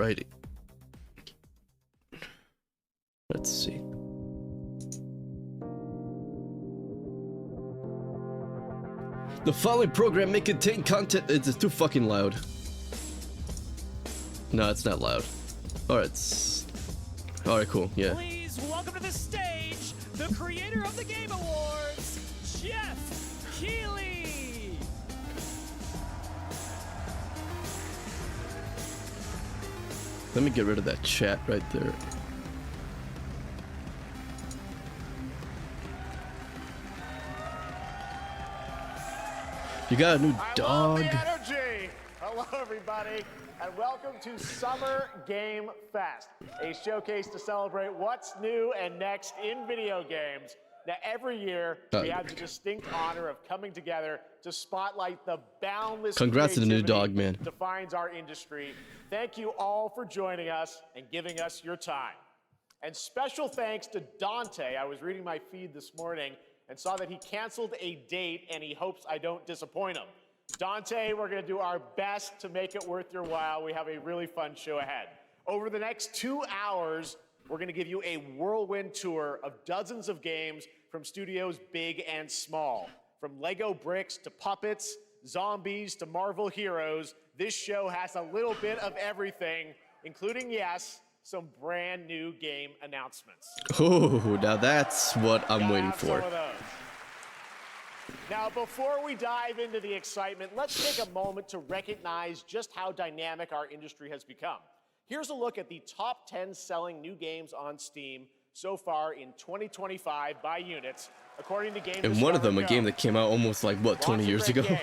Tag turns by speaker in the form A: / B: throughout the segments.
A: Alrighty. Let's see. The following program may contain content. It's too fucking loud. No, it's not loud. Alright, cool. Yeah.
B: Please welcome to the stage the creator of the Game Awards, Jeff Keighley.
A: Let me get rid of that chat right there. You got a new dog.
C: I love the energy. Hello, everybody, and welcome to Summer Game Fest, a showcase to celebrate what's new and next in video games. Now, every year, we have the distinct honor of coming together to spotlight the boundless
A: Congrats to the new dog, man.
C: that defines our industry. Thank you all for joining us and giving us your time. And special thanks to Dante. I was reading my feed this morning and saw that he canceled a date, and he hopes I don't disappoint him. Dante, we're gonna do our best to make it worth your while. We have a really fun show ahead. Over the next 2 hours, we're gonna give you a whirlwind tour of dozens of games from studios big and small. From Lego bricks to puppets, zombies to Marvel heroes, this show has a little bit of everything, including, yes, some brand new game announcements.
A: Oh, now that's what I'm waiting for.
C: Some of those. Now, before we dive into the excitement, let's take a moment to recognize just how dynamic our industry has become. Here's a look at the top 10 selling new games on Steam so far in 2025 by units, according to Game
A: And one of them, a game that came out almost like, what, 20 years ago?
C: Games.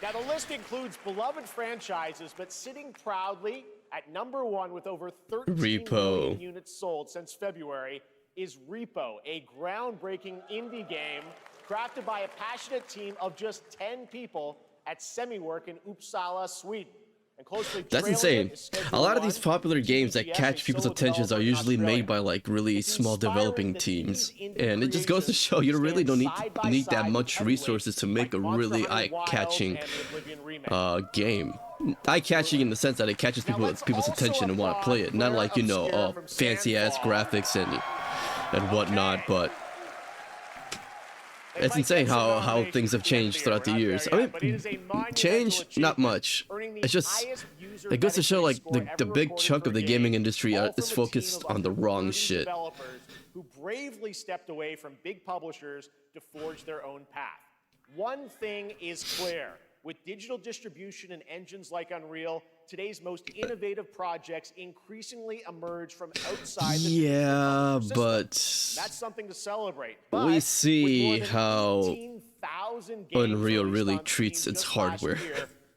C: Now, the list includes beloved franchises, but sitting proudly at #1 with over 13 million units sold since February is Repo, a groundbreaking indie game crafted by a passionate team of just 10 people at Semiwork in Uppsala, Sweden. And closely
A: That's insane. A lot of these popular games that catch people's attentions are usually made by like really small developing teams, and it just goes to show you really don't need that much resources to make a really eye-catching game. Eye-catching in the sense that it catches people's attention and want to play it, not like, you know, fancy-ass graphics and whatnot, but it's insane how things have changed throughout the years. I mean, change, not much. It's just, it goes to show like the big chunk of the gaming industry is focused on the wrong shit.
C: Who bravely stepped away from big publishers to forge their own path. One thing is clear. With digital distribution and engines like Unreal, today's most innovative projects increasingly emerge from outside the
A: yeah, but
C: that's something to celebrate.
A: We see how
C: 15,000
A: Unreal really treats its hardware.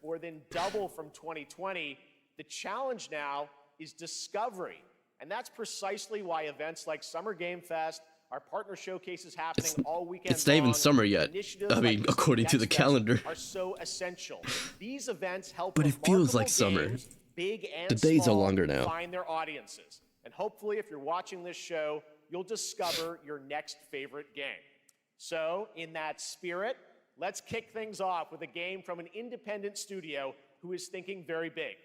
C: More than double from 2020. The challenge now is discovery. And that's precisely why events like Summer Game Fest, our partner showcases happening all weekend.
A: It's not even summer yet. I mean, according to the calendar.
C: Are so essential. These events help,
A: but it feels like summer.
C: Big and
A: the days
C: small,
A: are longer now.
C: Find their audiences. And hopefully, if you're watching this show, you'll discover your next favorite game. So, in that spirit, let's kick things off with a game from an independent studio who is thinking very big.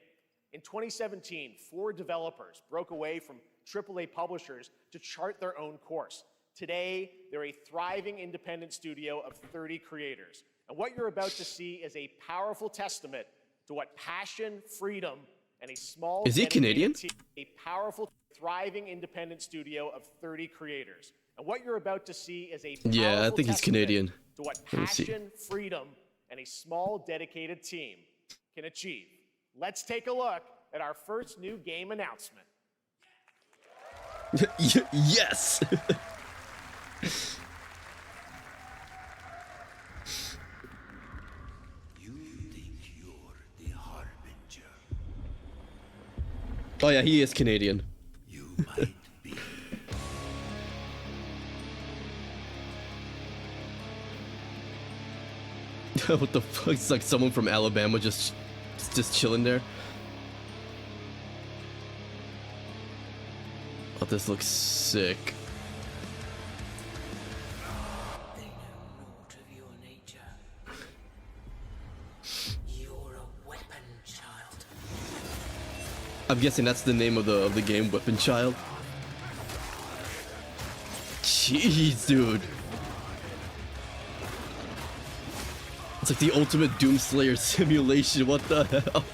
C: In 2017, 4 developers broke away from AAA publishers to chart their own course. Today, they're a thriving independent studio of 30 creators. And what you're about to see is a powerful testament to what passion, freedom, and a small...
A: Is he Canadian?
C: A powerful, thriving independent studio of 30 creators. And what you're about to see is a powerful
A: I think he's Canadian.
C: To what passion, freedom, and a small, dedicated team can achieve. Let's take a look at our first new game announcement.
A: Yes!
D: You think you're the harbinger?
A: Oh yeah, he is Canadian.
D: You might be.
A: What the fuck? It's like someone from Alabama just chilling there. Oh, this looks sick.
E: They know naught of your nature. You're a weapon, child.
A: I'm guessing that's the name of the game, Weapon Child. Jeez, dude. It's like the ultimate Doomslayer simulation. What the hell?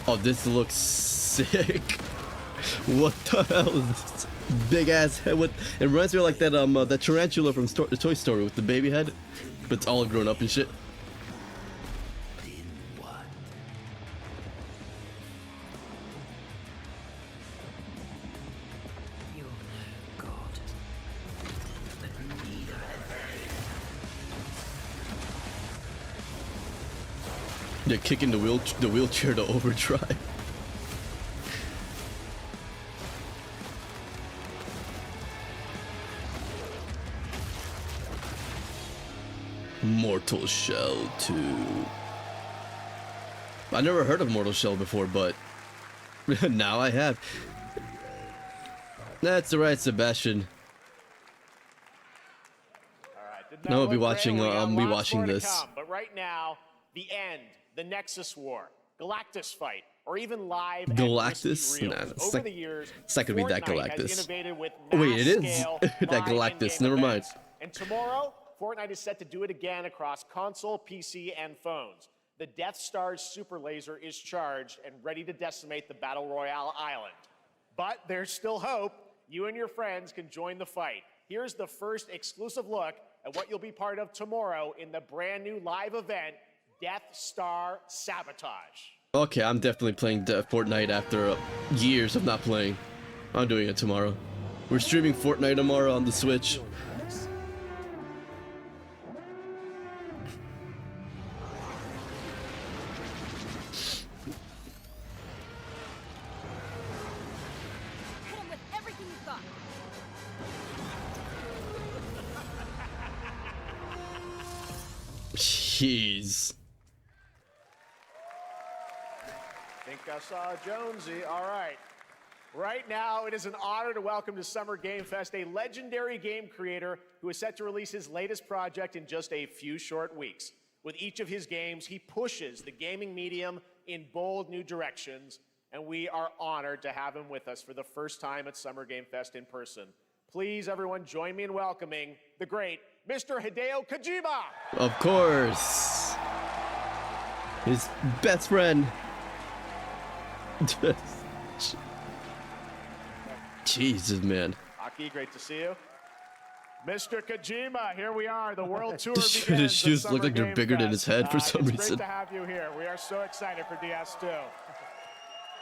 A: Oh, this looks sick. What the hell is this big ass head? What it reminds me of like that that tarantula from Toy Story with the baby head, but it's all grown up and shit.
E: You're no god, but neither have they.
A: They're kicking the wheelchair to overdrive. Mortal Shell 2. I never heard of Mortal Shell before, but now I have. That's alright, Sebastian.
C: All right. Did
A: No,
C: not
A: I'll be
C: look
A: watching,
C: great. We got
A: I'll be
C: lots
A: watching
C: more to
A: this.
C: come, but right now, the end, the Nexus War, Galactus fight, or even live at
A: Galactus?
C: Crispy
A: Nah,
C: Reels.
A: it's
C: Over
A: like-
C: the years,
A: it's not gonna be that
C: Fortnite has
A: Galactus.
C: innovated with
A: Oh, wait, it is.
C: mass-scale
A: That
C: live
A: Galactus,
C: in-game
A: never mind.
C: events. And tomorrow, Fortnite is set to do it again across console, PC, and phones. The Death Star's super laser is charged and ready to decimate the Battle Royale island. But there's still hope. You and your friends can join the fight. Here's the first exclusive look at what you'll be part of tomorrow in the brand new live event, Death Star Sabotage.
A: Okay, I'm definitely playing Fortnite after years of not playing. I'm doing it tomorrow. We're streaming Fortnite tomorrow on the Switch.
F: Hit him with everything you've got.
A: Jeez.
C: Think I saw Jonesy. All right. Right now, it is an honor to welcome to Summer Game Fest a legendary game creator who is set to release his latest project in just a few short weeks. With each of his games, he pushes the gaming medium in bold new directions, and we are honored to have him with us for the first time at Summer Game Fest in person. Please, everyone, join me in welcoming the great Mr. Hideo Kojima.
A: Of course. His best friend. Jesus, man.
C: Aki, great to see you. Mr. Kojima, here we are. The world tour
A: His
C: begins. at
A: shoes look
C: Summer
A: like they're
C: Game
A: bigger than
C: Fest.
A: his head for some
C: it's
A: reason.
C: Great to have you here. We are so excited for DS2.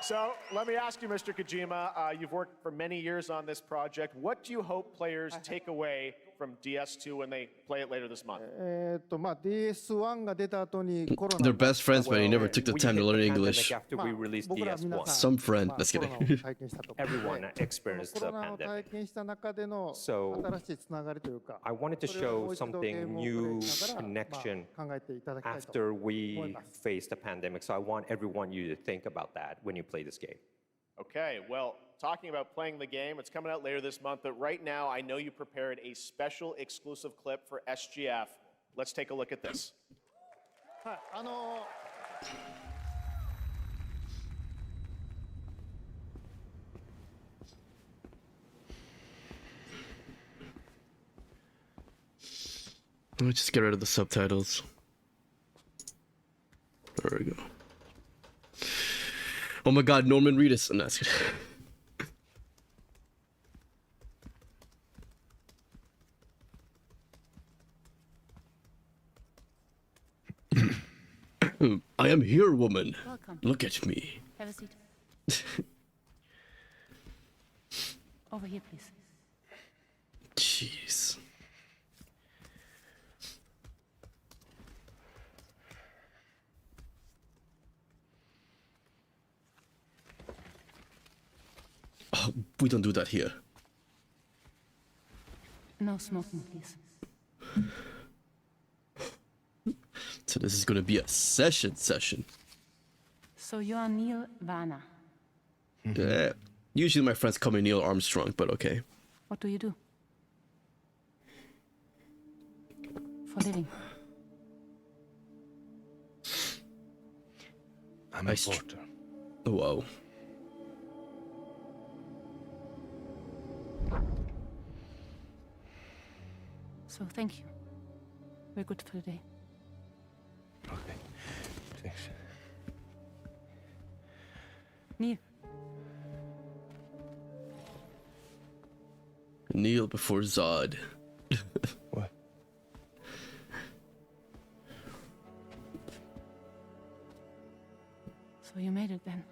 C: So let me ask you, Mr. Kojima, you've worked for many years on this project. What do you hope players take away from DS2 when they play it later this month?
G: まあ DS1 が出た後にコロナ
A: They're best friends, but he never took the
H: We
A: time to
H: hit
A: learn
H: the pandemic
A: English.
H: after we released
G: 僕ら皆
H: DS1.
G: さん
A: Some friend.
G: まあ
A: Just
G: コロナを
A: kidding.
G: 体験したと思うので
H: Everyone experienced
G: コ
H: the
G: ロナを体
H: pandemic.
G: 験した中での
H: So,
G: 新しいつながりというか
H: I wanted to
G: それをも
H: show
G: う一度ゲー
H: something
G: ムをプレイ
H: new
G: しながら、ま
H: connection
G: あ、考えていただきたいと
H: after
G: 思い
H: we
G: ます
H: faced the pandemic. So I want everyone you to think about that when you play this game.
C: Okay, well, talking about playing the game, it's coming out later this month, but right now I know you prepared a special exclusive clip for SGF. Let's take a look at this.
G: はい
A: Let me just get rid of the subtitles. There we go. Oh my god, Norman Reedus. No, that's good. I am here, woman.
F: Welcome.
A: Look at me.
F: Have a seat. Over here, please.
A: Jeez. Oh, we don't do that here.
F: No smoking, please.
A: So this is gonna be a session.
F: So you are Neil Varner.
A: Yeah. Usually my friends call me Neil Armstrong, but okay.
F: What do you do? For living.
D: I'm a porter.
A: Whoa.
F: So thank you. We're good for the day.
D: Okay. Thanks.
F: Neil.
A: Kneel before Zod.
D: What?
F: So you made it then.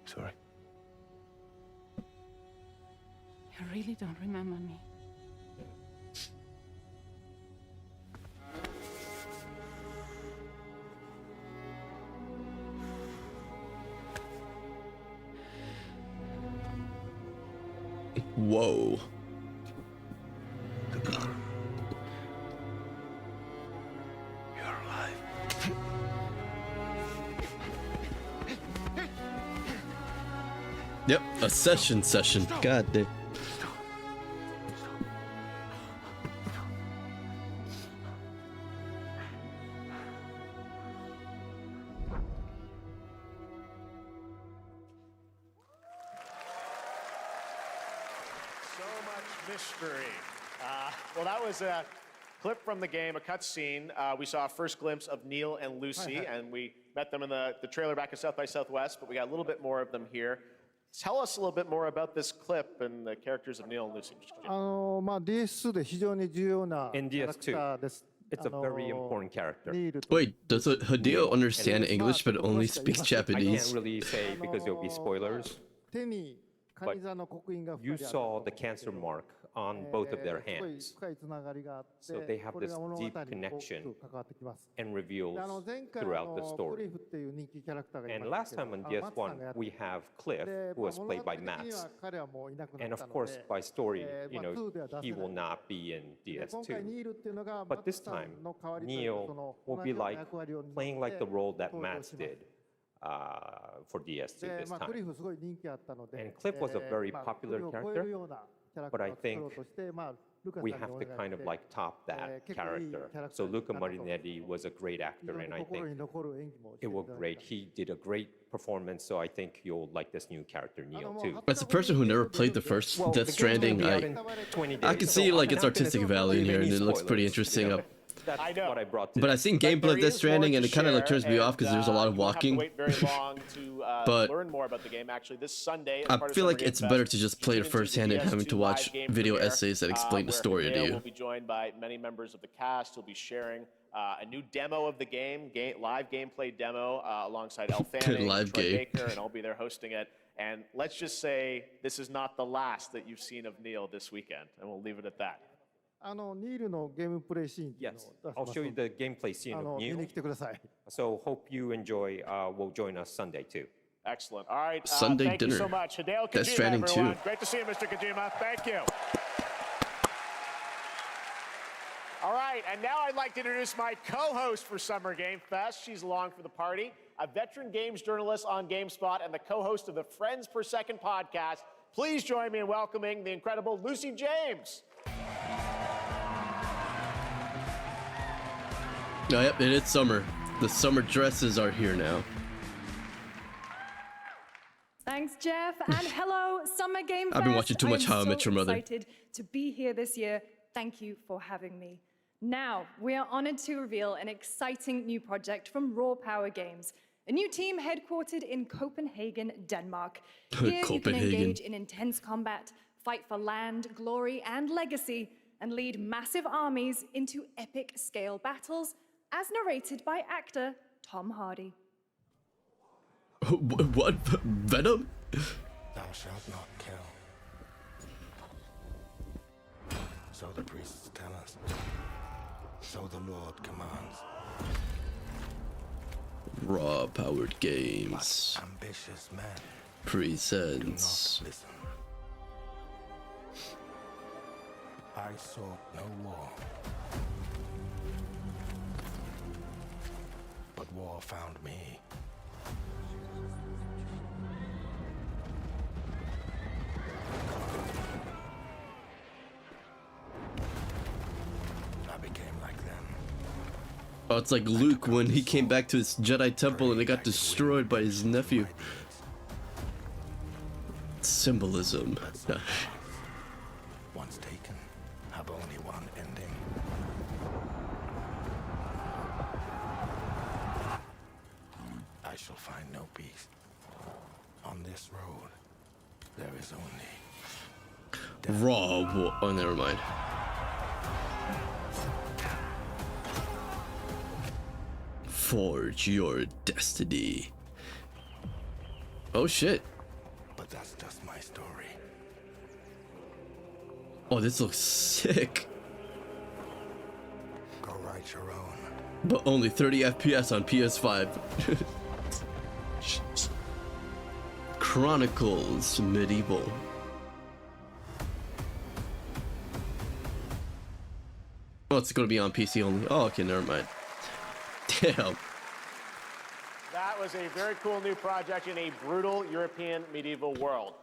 D: Sorry.
F: You really don't remember me.
A: Whoa.
D: The girl. You're alive.
A: Yep, a session. God damn.
C: So much mystery. Well, that was a clip from the game, a cutscene. We saw a first glimpse of Neil and Lucy, and we met them in the trailer back at South by Southwest, but we got a little bit more of them here. Tell us a little bit more about this clip and the characters of Neil and Lucy. Mr. Kojima.
G: まあ DS2 で非常に重要なキ
H: In
G: ャラクターです
H: It's a very important character.
G: ニールと
A: Wait, does Hideo understand English but only speaks
H: I
A: Japanese?
H: can't really say because there'll be spoilers.
G: 手にカニ座の刻印が
H: You
G: 2人ある
H: saw the cancer mark on both of their
G: すごい
H: hands
G: 深いつながりがあって
H: So they have
G: これが
H: this
G: 物語に
H: deep
G: 大き
H: connection
G: く関わってきます
H: and reveals
G: で前回
H: throughout the
G: ク
H: story.
G: リフっていう人気キャラクターがい
H: And
G: ま
H: last
G: すけど
H: time on
G: マツさんが
H: DS1,
G: やって
H: we have Cliff,
G: で
H: who was
G: 物
H: played
G: 語
H: by
G: 的には
H: Mats.
G: 彼はもういなくな
H: And
G: った
H: of
G: の
H: course,
G: で
H: by story,
G: まあ 2では出
H: he
G: せない
H: will not be in
G: で今回
H: DS2.
G: ニールっていうのが
H: But
G: マツ
H: this
G: さ
H: time,
G: んの代わりというか
H: Neil
G: その
H: will
G: 同
H: be
G: じような
H: like
G: 役割を担って
H: playing like the role that
G: 登場
H: Mats
G: します
H: did for DS2
G: で
H: this
G: まあクリ
H: time.
G: フすごい人気あったので
H: And Cliff was a very
G: まあ
H: popular
G: クリフを超え
H: character,
G: るようなキャラク
H: but
G: ター
H: I
G: を作ろう
H: think
G: としてまあルカさん
H: we
G: に
H: have
G: お
H: to
G: 願い
H: kind
G: し
H: of
G: て
H: like top that
G: 結構いい
H: character.
G: キャラク
H: So
G: ターになった
H: Luca
G: と思います
H: Marinetti was a great
G: 非
H: actor,
G: 常に
H: and I
G: 心
H: think
G: に残る演技もして
H: it
G: い
H: will
G: ただい
H: great.
G: て
H: He did a great performance, so I think you'll like this new character, Neil, too.
A: As a person who never played the first
H: Well,
A: Death
H: the game's gonna
A: Stranding,
H: be out
A: I
H: in 20
A: I
H: days,
A: can
H: so
A: see like
H: I'm
A: its
H: not gonna
A: artistic value in
H: give
A: here, and
H: any
A: it looks pretty
H: spoilers,
A: interesting.
H: you know. That's
C: I know.
H: what I brought
A: But I
H: today.
A: seen
C: But
A: gameplay of
C: there
A: Death
C: is more
A: Stranding,
C: to
A: and it kind of like
C: share,
A: turns me off because there's a lot of
C: you won't have to
A: walking.
C: wait very long to
A: But
C: learn more about the game. Actually, this Sunday, as
A: I
C: part of
A: feel
C: Summer
A: like
C: Game
A: it's
C: Fest,
A: better to just play it
C: tune into the
A: firsthand and having to
C: DS2
A: watch
C: live game
A: video
C: premiere,
A: essays that explain the
C: where
A: story to
C: Hideo
A: you.
C: will be joined by many members of the cast. He'll be sharing a new demo of the game, live gameplay demo alongside Elle Fanning,
A: live
C: Troy
A: game.
C: Baker, and I'll be there hosting it. And let's just say this is not the last that you've seen of Neil this weekend, and we'll leave it at that.
G: ニールのゲームプレイシーンっていうの
H: Yes,
G: を出し
H: I'll
G: ます
H: show you
G: ので
H: the gameplay scene of
G: 見
H: Neil.
G: に来てください
H: So hope you enjoy. Will join us Sunday too.
C: Excellent. All right.
A: Sunday
C: thank you
A: dinner.
C: so much. Hideo
A: Death
C: Kojima,
A: Stranding
C: everyone.
A: 2.
C: Great to see you, Mr. Kojima. Thank you. All right, and now I'd like to introduce my co-host for Summer Game Fest. She's along for the party, a veteran games journalist on GameSpot and the co-host of the Friends Per Second podcast. Please join me in welcoming the incredible Lucy James.
A: Oh, yep, it is summer. The summer dresses are here now.
I: Thanks, Jeff, and hello, Summer Game Fest.
A: I've been watching too much
I: I am
A: How I Met
I: so
A: Your Mother.
I: excited to be here this year. Thank you for having me. Now, we are honored to reveal an exciting new project from Raw Power Games, a new team headquartered in Copenhagen, Denmark. Here you can
A: Copenhagen.
I: engage in intense combat, fight for land, glory, and legacy, and lead massive armies into epic scale battles, as narrated by actor Tom Hardy.
A: What? Venom?
D: Thou shalt not kill. So the priests tell us. So the Lord commands.
A: Raw powered games.
D: Ambitious men do not
A: Presents.
D: listen. I sought no war. But war found me.
A: Oh, it's like Luke when he came back to his Jedi temple and it got destroyed by his nephew. Symbolism.
D: Once taken, have only one ending. I shall find no peace. On this road, there is only
A: Raw. Oh, never mind. Forge your destiny. Oh shit.
D: but that's just my story.
A: Oh, this looks sick.
D: Go write your own.
A: But only 30 FPS on PS5. Chronicles Medieval. Oh, it's gonna be on PC only. Oh, okay, never mind. Damn.
C: That was a very cool new project in a brutal European medieval world.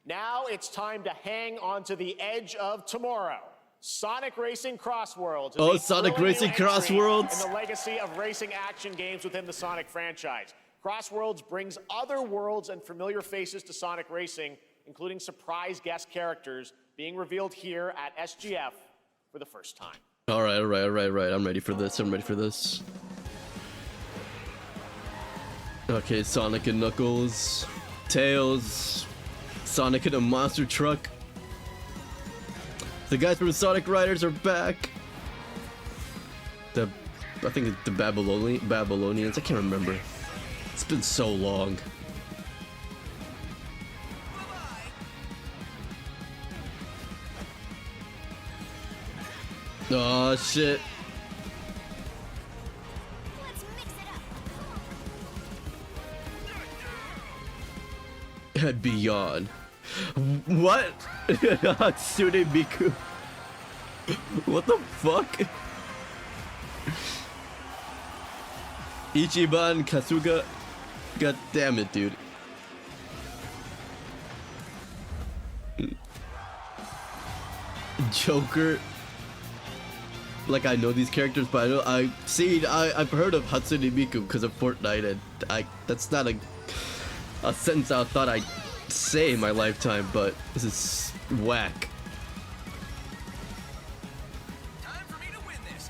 C: Now it's time to hang on to the edge of tomorrow. Sonic Racing Crossworlds.
A: Oh, Sonic Racing Crossworlds.
C: In the legacy of racing action games within the Sonic franchise. Crossworlds brings other worlds and familiar faces to Sonic Racing, including surprise guest characters being revealed here at SGF for the first time.
A: All right. I'm ready for this. Okay, Sonic and Knuckles, Tails, Sonic in a monster truck. The guys from Sonic Riders are back. I think it's the Babylonians. I can't remember. It's been so long. Oh shit. Beyond. What? Hatsune Miku. What the fuck? Ichiban Kasuga. God damn it, dude. Joker. Like, I know these characters, but I've heard of Hatsune Miku because of Fortnite, and that's not a sentence I thought I'd say in my lifetime, but this is whack.
B: Time for me to win this.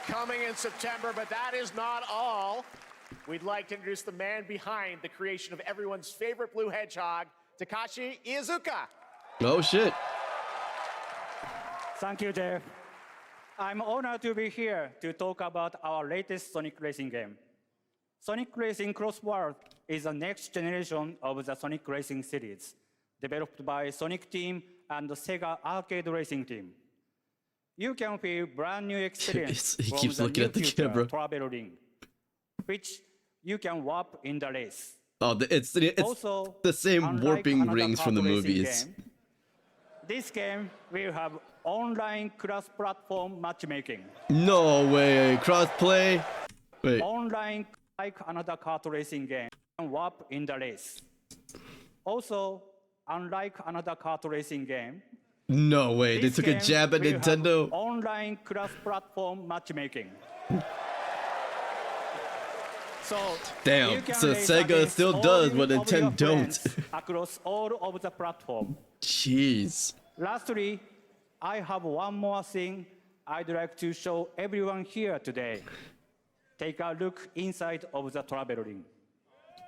C: Coming in September, but that is not all. We'd like to introduce the man behind the creation of everyone's favorite blue hedgehog, Takashi Iizuka.
A: Oh shit.
J: Thank you, Jeff. I'm honored to be here to talk about our latest Sonic Racing game. Sonic Racing Crossworld is the next generation of the Sonic Racing series, developed by Sonic Team and the Sega Arcade Racing Team. You can feel brand new experience
A: He
J: from
A: keeps
J: the
A: looking
J: new
A: at the
J: future
A: camera.
J: travel ring, which you can warp in the race.
A: Oh, it's
J: Also,
A: the same
J: unlike
A: warping
J: another
A: rings from the
J: kart racing
A: movies.
J: game, this game will have online cross-platform matchmaking.
A: No way, crossplay. Wait,
J: Online, like another kart racing game, and warp in the race. Also, unlike another kart racing game,
A: no way. They
J: this
A: took a
J: game
A: jab at
J: will have
A: Nintendo.
J: Online cross-platform matchmaking. So,
A: Damn,
J: you can
A: so
J: race
A: Sega
J: against
A: still
J: all
A: does
J: of
A: what
J: your
A: Nintendo don't.
J: friends across all of the platform.
A: Jeez.
J: Lastly, I have one more thing I'd like to show everyone here today. Take a look inside of the travel ring.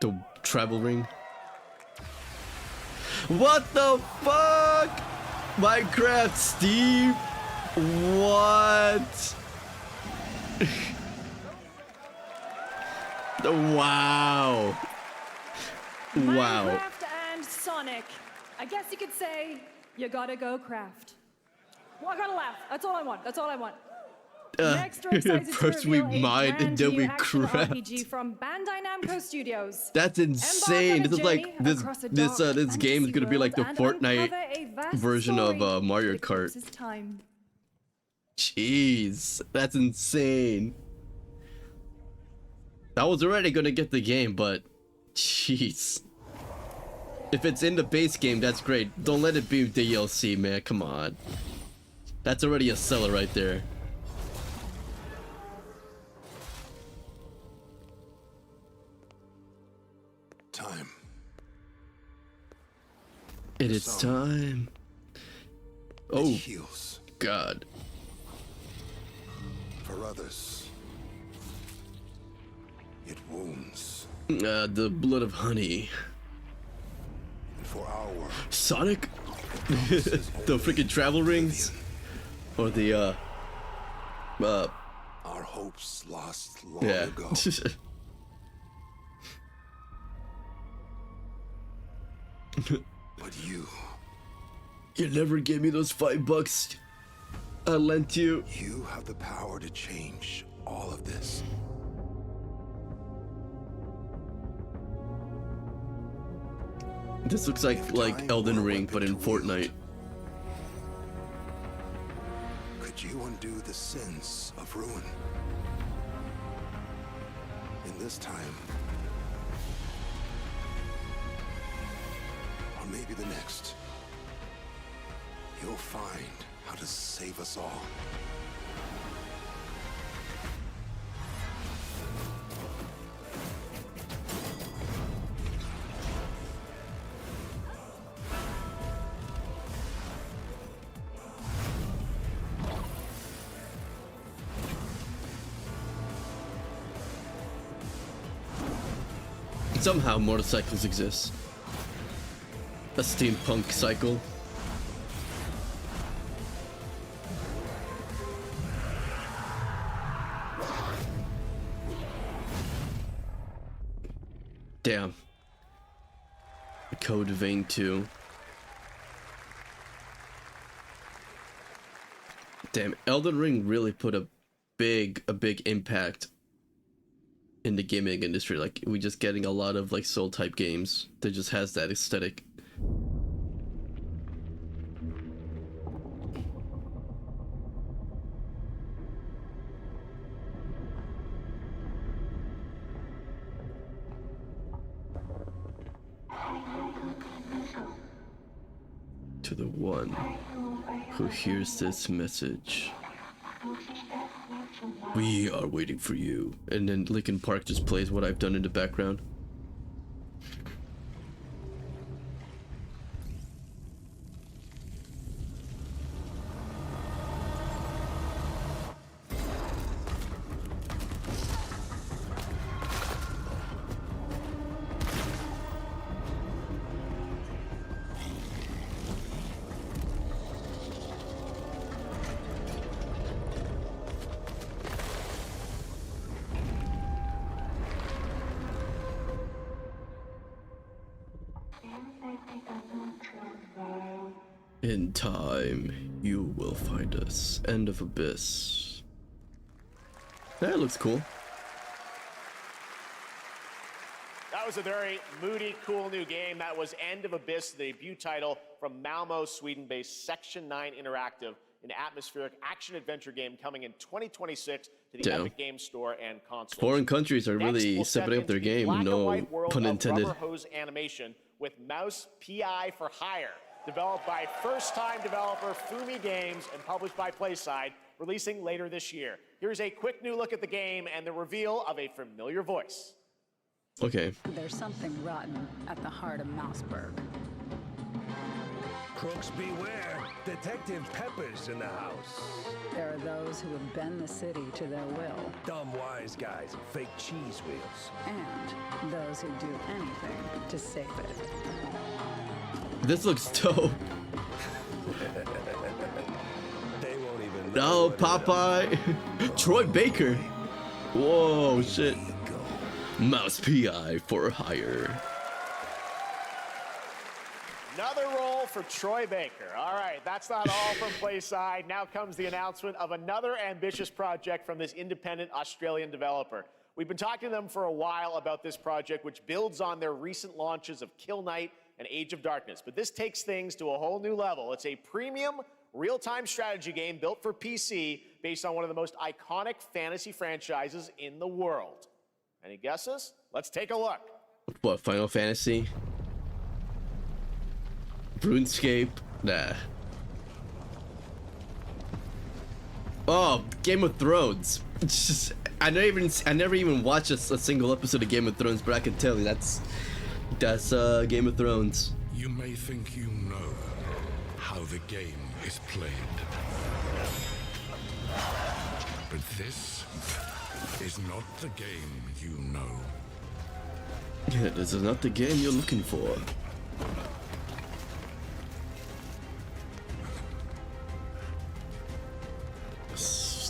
A: The travel ring. What the fuck? Minecraft Steve? What? Wow. Wow.
I: Minecraft and Sonic. I guess you could say you gotta go craft. Well, I gotta laugh. That's all I want. That's all I want. Next, we're excited to
A: first we
I: reveal a
A: mine and
I: brand
A: then
I: new
A: we
I: action
A: craft.
I: RPG from Bandai Namco Studios.
A: That's insane. This is like this game is gonna be like the Fortnite version of Mario Kart. Jeez, that's insane. I was already gonna get the game, but jeez. If it's in the base game, that's great. Don't let it be DLC, man. Come on. That's already a seller right there.
D: Time.
A: It is time. Oh,
D: It heals.
A: God.
D: For others, it wounds.
A: The blood of honey.
D: And for our world,
A: Sonic? The freaking travel rings? Or the,
D: our hopes lost long
A: yeah.
D: ago. But you
A: never gave me those $5 I lent you.
D: You have the power to change all of this.
A: This looks like Elden Ring, but in Fortnite.
D: Could you undo the sins of ruin? In this time, or maybe the next, you'll find how to save us all.
A: Somehow motorcycles exist. A steampunk cycle. Damn. Code Vein 2. Damn, Elden Ring really put a big impact in the gaming industry. Like, we just getting a lot of like soul type games that just has that aesthetic. To the one who hears this message, we are waiting for you. And then Linkin Park just plays what I've done in the background. In time, you will find us. End of Abyss. That looks cool.
C: That was a very moody, cool new game. That was End of Abyss, the debut title from Malmo, Sweden-based Section 9 Interactive, an atmospheric action-adventure game coming in 2026 to the Epic Games Store and consoles.
A: Foreign countries are really
C: we'll
A: stepping up their game, no pun intended.
C: Rubber hose animation with Mouse PI for Hire, developed by first-time developer Fumi Games and published by PlaySide, releasing later this year. Here's a quick new look at the game and the reveal of a familiar voice.
A: Okay.
K: There's something rotten at the heart of Mouseburg.
L: Crooks beware. Detective Pepper's in the house.
K: There are those who have bent the city to their will.
L: Dumb wise guys and fake cheese wheels.
K: And those who do anything to save it.
A: This looks dope.
L: They won't even
A: No,
L: know.
A: Popeye. Troy Baker. Whoa, shit. Mouse PI for Hire.
C: Another role for Troy Baker. All right, that's not all from PlaySide. Now comes the announcement of another ambitious project from this independent Australian developer. We've been talking to them for a while about this project, which builds on their recent launches of Kill Knight and Age of Darkness. But this takes things to a whole new level. It's a premium, real-time strategy game built for PC based on one of the most iconic fantasy franchises in the world. Any guesses? Let's take a look.
A: What, Final Fantasy? RuneScape? Nah. Oh, Game of Thrones. It's just, I never even watched a single episode of Game of Thrones, but I can tell you that's Game of Thrones.
D: You may think you know how the game is played. But this is not the game you know.
A: Yeah, this is not the game you're looking for.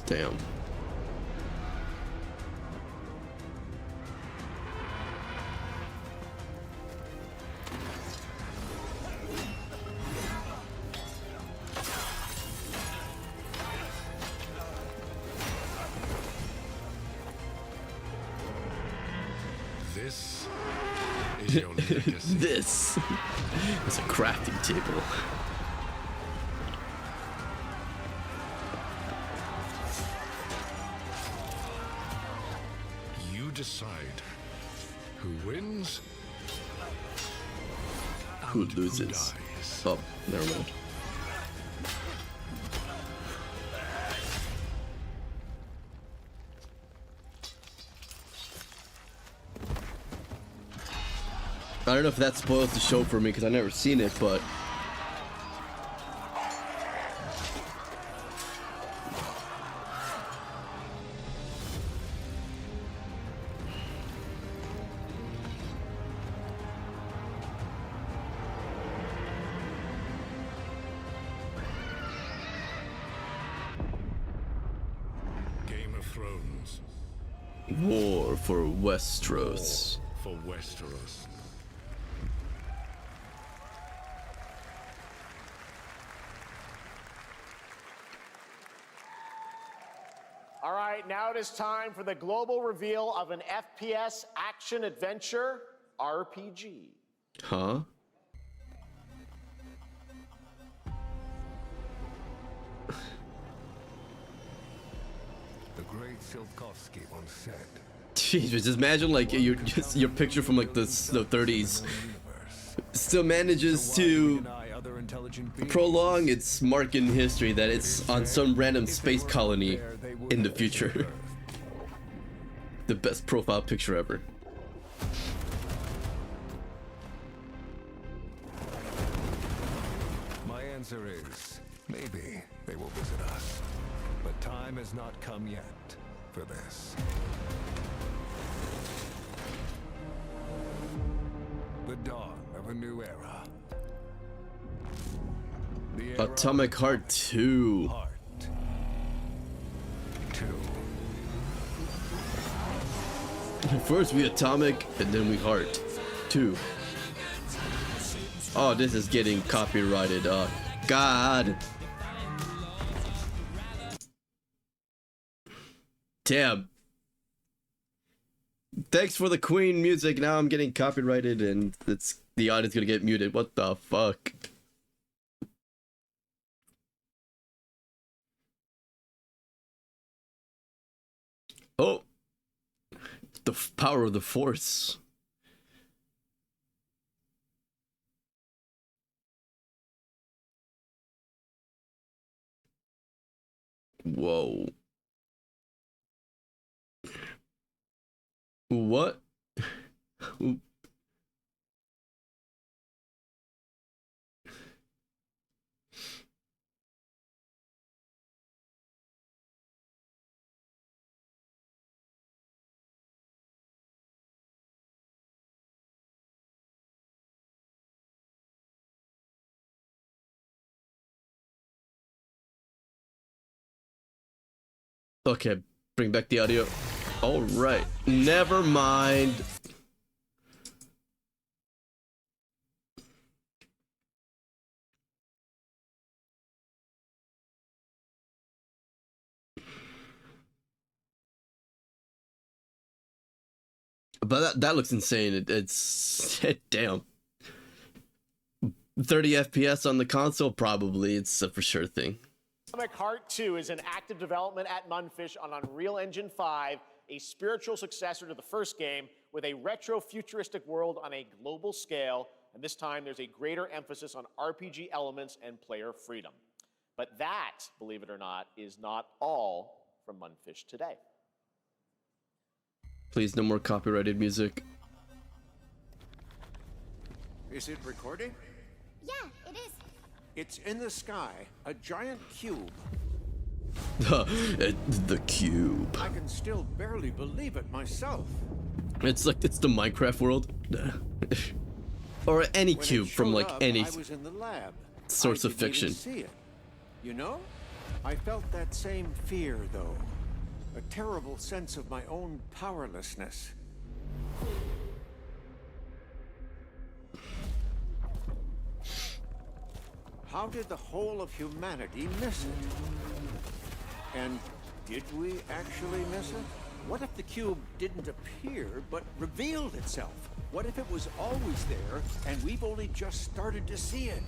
A: Damn.
D: This is your legacy.
A: This is a crafting table.
D: You decide who wins,
A: Who
D: and
A: loses?
D: dies.
A: Oh, never mind. I don't know if that spoils the show for me because I've never seen it, but
D: Game of Thrones.
A: War for Westeros.
D: For Westeros.
C: All right, now it is time for the global reveal of an FPS action adventure RPG.
A: Huh?
L: The great Silkovsky once said,
A: Jeez, just imagine like your picture from like the 30s still manages to prolong its mark in history that it's on some random space colony in the future. The best profile picture ever.
L: my answer is, maybe they will visit us. But time has not come yet for this. The dawn of a new era. The era
A: Atomic Heart 2.
L: Heart 2.
A: First we Atomic and then we Heart 2. Oh, this is getting copyrighted. God. Damn. Thanks for the Queen music. Now I'm getting copyrighted and the audio's gonna get muted. What the fuck? Oh. The power of the Force. Whoa. What? Okay, bring back the audio. All right, never mind. But that looks insane. It's damn. 30 FPS on the console, probably. It's a for sure thing.
C: Atomic Heart 2 is in active development at Munfish on Unreal Engine 5, a spiritual successor to the first game with a retro-futuristic world on a global scale and this time there's a greater emphasis on RPG elements and player freedom. But that, believe it or not, is not all from Mundfish today.
A: Please, no more copyrighted music.
M: Is it recording?
N: Yeah, it is.
M: It's in the sky, a giant cube.
A: The cube.
M: I can still barely believe it myself.
A: It's like it's the Minecraft world. Or any
M: When
A: cube
M: it
A: from
M: showed
A: like
M: up,
A: any
M: I was in the lab.
A: source
M: I
A: of
M: didn't
A: fiction.
M: even see it. You know, I felt that same fear though. A terrible sense of my own powerlessness. How did the whole of humanity miss it? And did we actually miss it? What if the cube didn't appear, but revealed itself? What if it was always there, and we've only just started to see it?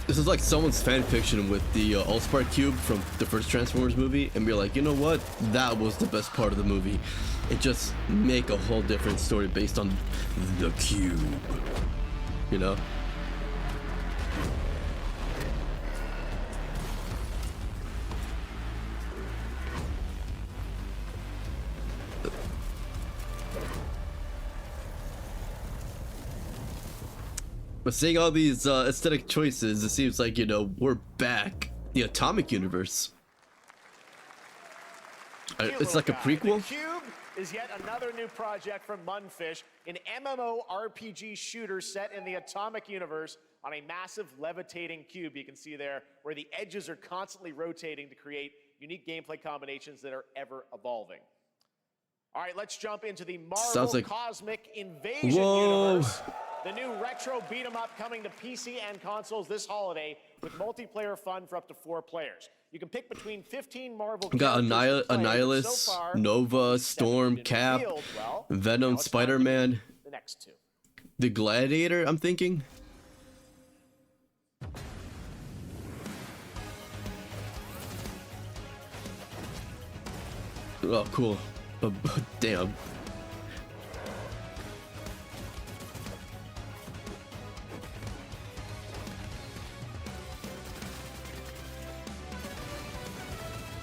A: This is like someone's fan fiction with the Allspark cube from the first Transformers movie, and be like, you know what? That was the best part of the movie. It just make a whole different story based on the cube. You know? But seeing all these aesthetic choices, it seems like, you know, we're back. The Atomic Universe. It's like a prequel?
C: The Cube is yet another new project from Mundfish, an MMORPG shooter set in the Atomic Universe on a massive levitating cube. You can see there where the edges are constantly rotating to create unique gameplay combinations that are ever evolving. All right, let's jump into the Marvel Cosmic Invasion universe. The new retro beat-em-up coming to PC and consoles this holiday with multiplayer fun for up to 4 players. You can pick between 15 Marvel
A: We got
C: characters to play,
A: Annihilus,
C: so far,
A: Nova,
C: 7
A: Storm,
C: been
A: Cap,
C: revealed. Well,
A: Venom,
C: now it's time to
A: Spider-Man,
C: meet the next 2.
A: the Gladiator, I'm thinking. Oh, cool. Damn.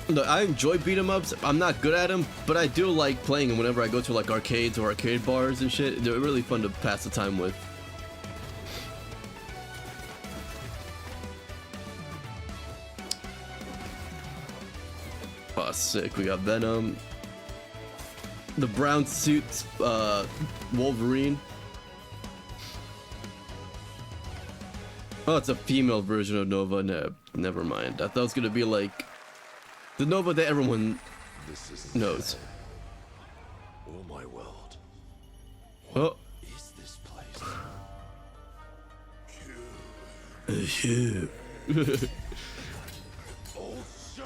A: Look, I enjoy beat 'em ups. I'm not good at them, but I do like playing them whenever I go to like arcades or arcade bars and shit. They're really fun to pass the time with. Oh, sick. We got Venom. The brown suit Wolverine. Oh, it's a female version of Nova. No, never mind. I thought it was gonna be like the Nova that everyone knows.
D: Oh my world.
A: Oh.
D: Is this place?
A: Cube.
D: Also,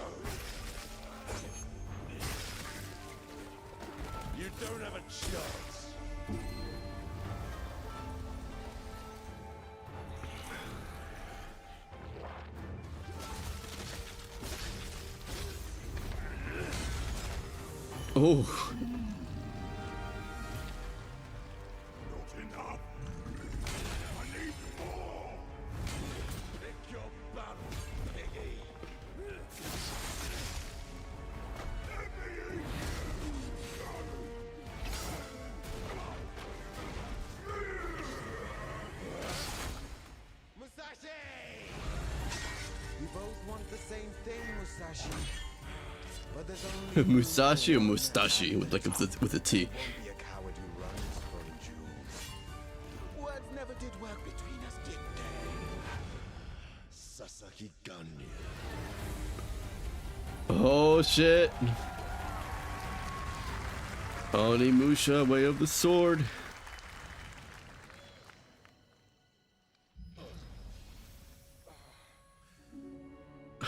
D: you don't have a chance.
A: Oh.
D: Not enough. I need more. Pick your battle, piggy.
O: Musashi! We both want the same thing, Musashi. But there's only
A: Musashi or Mustashi with like with a T.
O: Won't be a coward who runs from jewels. Words never did work between us, did they?
D: Sasaki Ganyu.
A: Oh shit. Onimusha, way of the sword.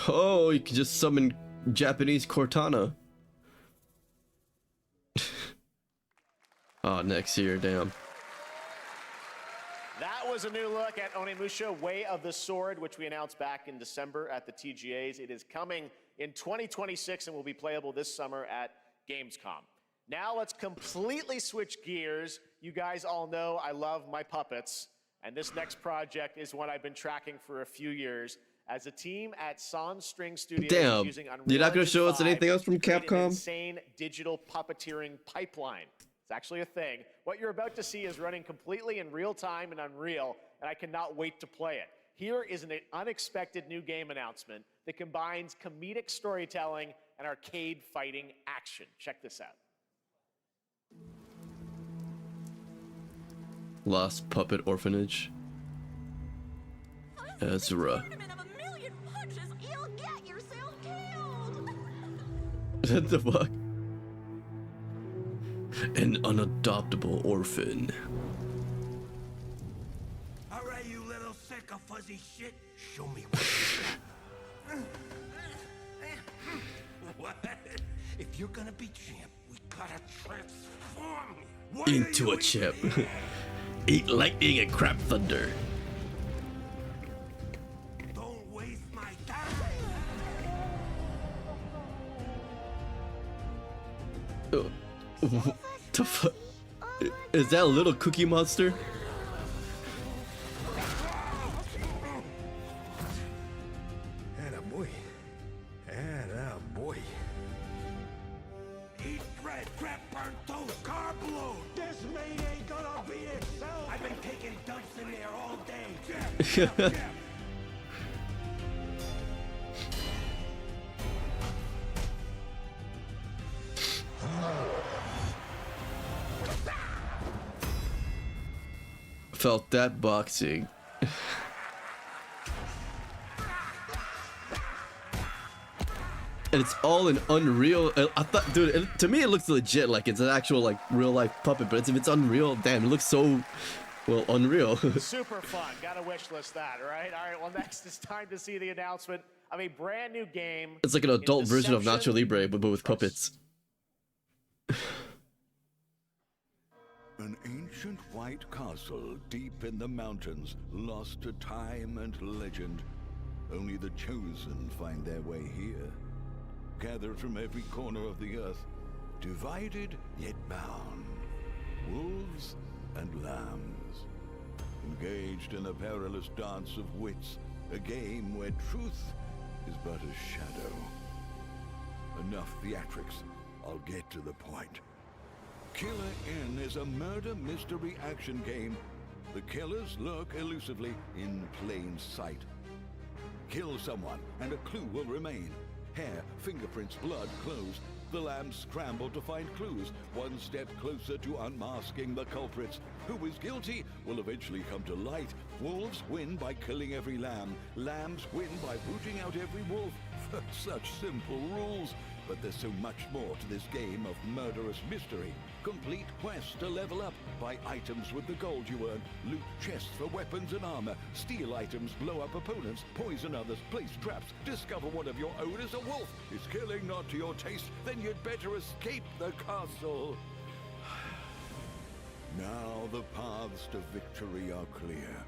A: Oh, you can just summon Japanese Cortana. Oh, next year, damn.
C: That was a new look at Onimusha, Way of the Sword, which we announced back in December at the TGAs. It is coming in 2026 and will be playable this summer at Gamescom. Now let's completely switch gears. You guys all know I love my puppets, and this next project is one I've been tracking for a few years. As a team at Sans String Studios
A: Damn,
C: is using Unreal
A: you're not gonna
C: Engine
A: show us
C: 5
A: anything else from
C: to create an
A: Capcom?
C: insane digital puppeteering pipeline. It's actually a thing. What you're about to see is running completely in real time in Unreal, and I cannot wait to play it. Here is an unexpected new game announcement that combines comedic storytelling and arcade fighting action. Check this out.
A: Lost Puppet Orphanage. Ezra. What the fuck? An unadoptable orphan.
D: All right, you little sick of fuzzy shit. Show me what you got. What? If you're gonna be champ, we gotta transform you.
A: Into a chip. Eat lightning and crap thunder.
D: Don't waste my time.
A: What the fuck? Is that a little cookie monster?
D: Attaboy. Attaboy. Eat bread, crap, burnt toast, carb load. This mate ain't gonna beat itself. I've been taking dumps in there all day.
A: Felt that boxing. And it's all in Unreal. I thought, dude, to me it looks legit, like it's an actual like real life puppet. But if it's Unreal, damn, it looks so, well, unreal.
C: Super fun. Gotta wish list that, right? All right. Well, next it's time to see the announcement of a brand new game.
A: It's like an adult version of Nacho Libre, but with puppets.
L: An ancient white castle deep in the mountains, lost to time and legend. Only the chosen find their way here. Gathered from every corner of the earth, divided yet bound. Wolves and lambs, engaged in a perilous dance of wits, a game where truth is but a shadow. Enough theatrics, I'll get to the point. Killer Inn is a murder mystery action game. The killers lurk elusively in plain sight. Kill someone and a clue will remain. Hair, fingerprints, blood, clothes. The lambs scramble to find clues, one step closer to unmasking the culprits. Who is guilty will eventually come to light. Wolves win by killing every lamb. Lambs win by booting out every wolf. Such simple rules. But there's so much more to this game of murderous mystery. Complete quests to level up. Buy items with the gold you earn. Loot chests for weapons and armor. Steal items, blow up opponents, poison others, place traps. Discover one of your own is a wolf. Is killing not to your taste? Then you'd better escape the castle. Now the paths to victory are clear.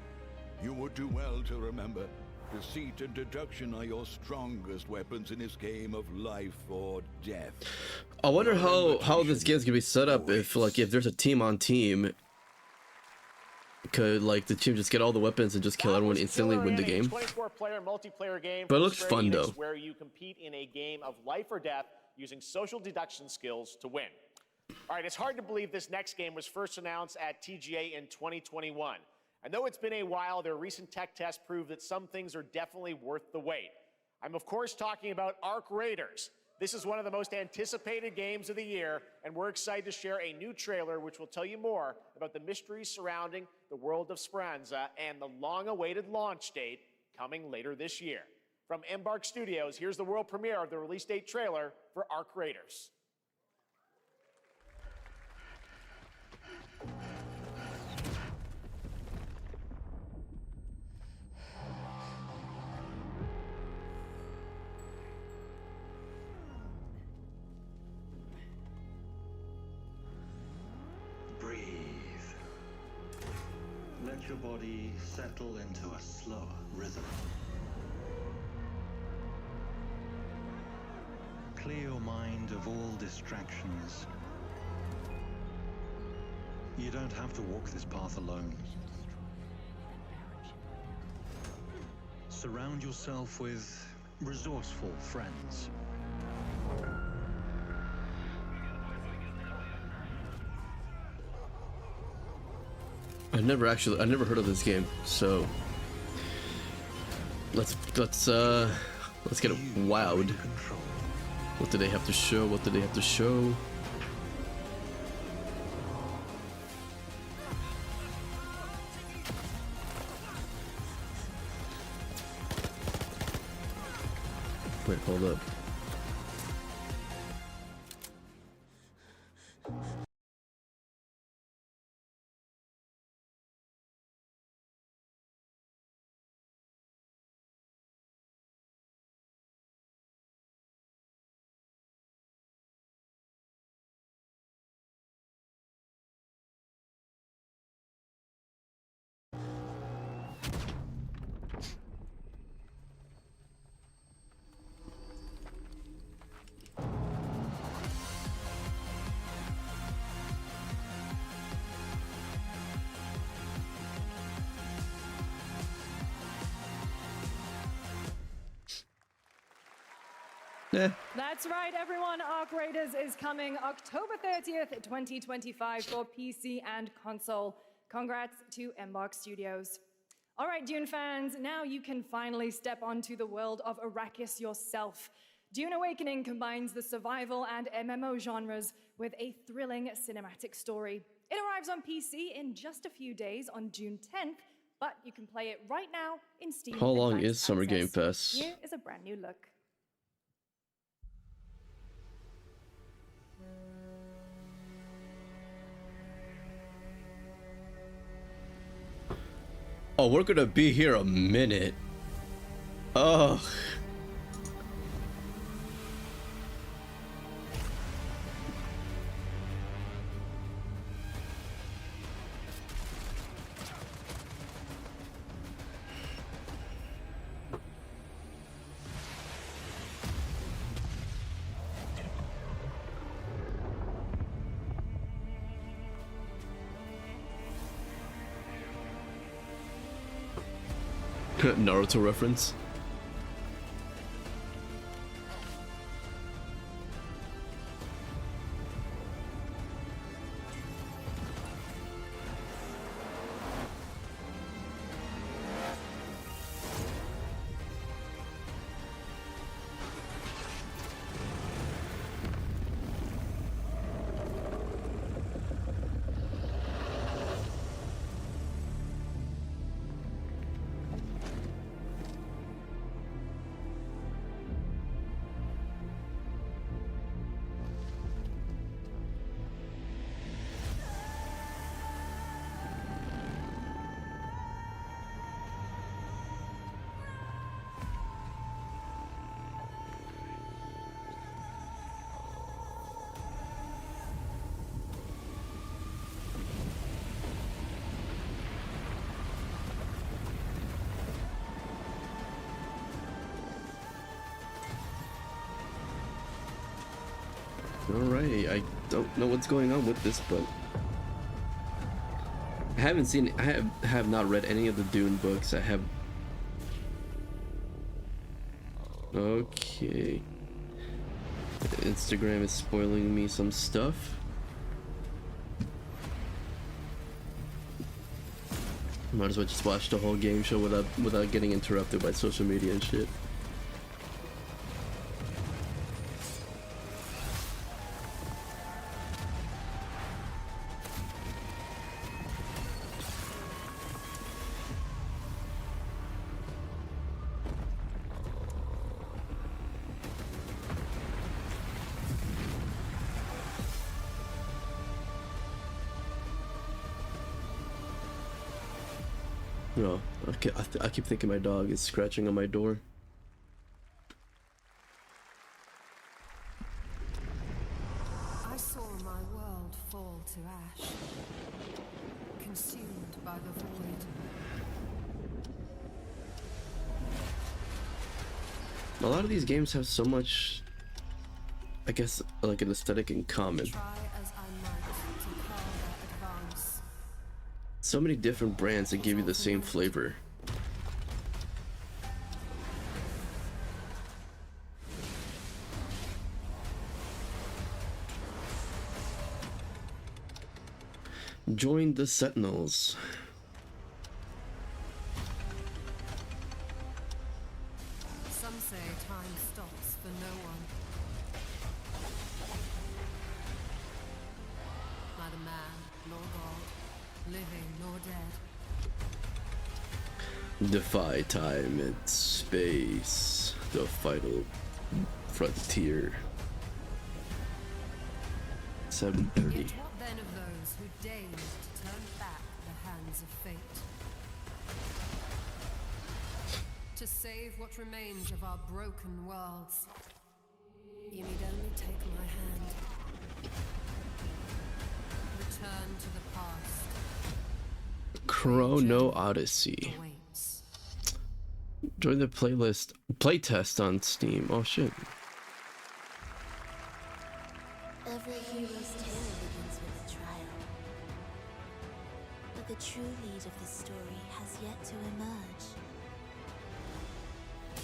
L: You would do well to remember, deceit and deduction are your strongest weapons in this game of life or death.
A: I wonder how this game's gonna be set up if there's a team on team. Could like the team just get all the weapons and just kill everyone instantly, win the game?
C: 24-player multiplayer game.
A: But it looks fun though.
C: Where you compete in a game of life or death using social deduction skills to win. All right, it's hard to believe this next game was first announced at TGA in 2021. And though it's been a while, their recent tech tests prove that some things are definitely worth the wait. I'm of course talking about Arc Raiders. This is one of the most anticipated games of the year, and we're excited to share a new trailer which will tell you more about the mysteries surrounding the world of Speranza and the long-awaited launch date coming later this year. From Embark Studios, here's the world premiere of the release date trailer for Arc Raiders.
N: Let your body settle into a slower rhythm. Clear your mind of all distractions You don't have to walk this path alone. Surround yourself with resourceful friends.
A: I never heard of this game, so let's get it wowed. What do they have to show? What do they have to show? Wait, hold up. Yeah.
I: That's right, everyone. Arc Raiders is coming October 30th, 2025 for PC and console. Congrats to Embark Studios. All right, Dune fans, now you can finally step onto the world of Arrakis yourself. Dune Awakening combines the survival and MMO genres with a thrilling cinematic story. It arrives on PC in just a few days on June 10th, but you can play it right now in Steam.
A: How long
I: Advanced
A: is Summer Game
I: Access.
A: Pass?
I: Here is a brand new look.
A: Oh, we're gonna be here a minute. Ugh. Naruto reference. Alright, I don't know what's going on with this, but I have not read any of the Dune books. I have. Okay. Instagram is spoiling me some stuff. Might as well just watch the whole game show without getting interrupted by social media and shit. No, I keep thinking my dog is scratching on my door.
K: I saw my world fall to ash, consumed by the void.
A: A lot of these games have so much, I guess, like an aesthetic in common.
K: Try as I might to call their advance.
A: So many different brands that give you the same flavor. Join the Sentinels.
K: Some say time stops for no one. Neither man nor God, living nor dead.
A: Defy time and space. The final frontier. 7:30.
K: Yet what then of those who deigned to turn back the hands of fate? To save what remains of our broken worlds, you need only take my hand. Return to the past.
A: Chrono Odyssey.
K: Awaits.
A: Join the playtest on Steam. Oh shit.
P: Every hero's tale begins with a trial. But the true lead of the story has yet to emerge.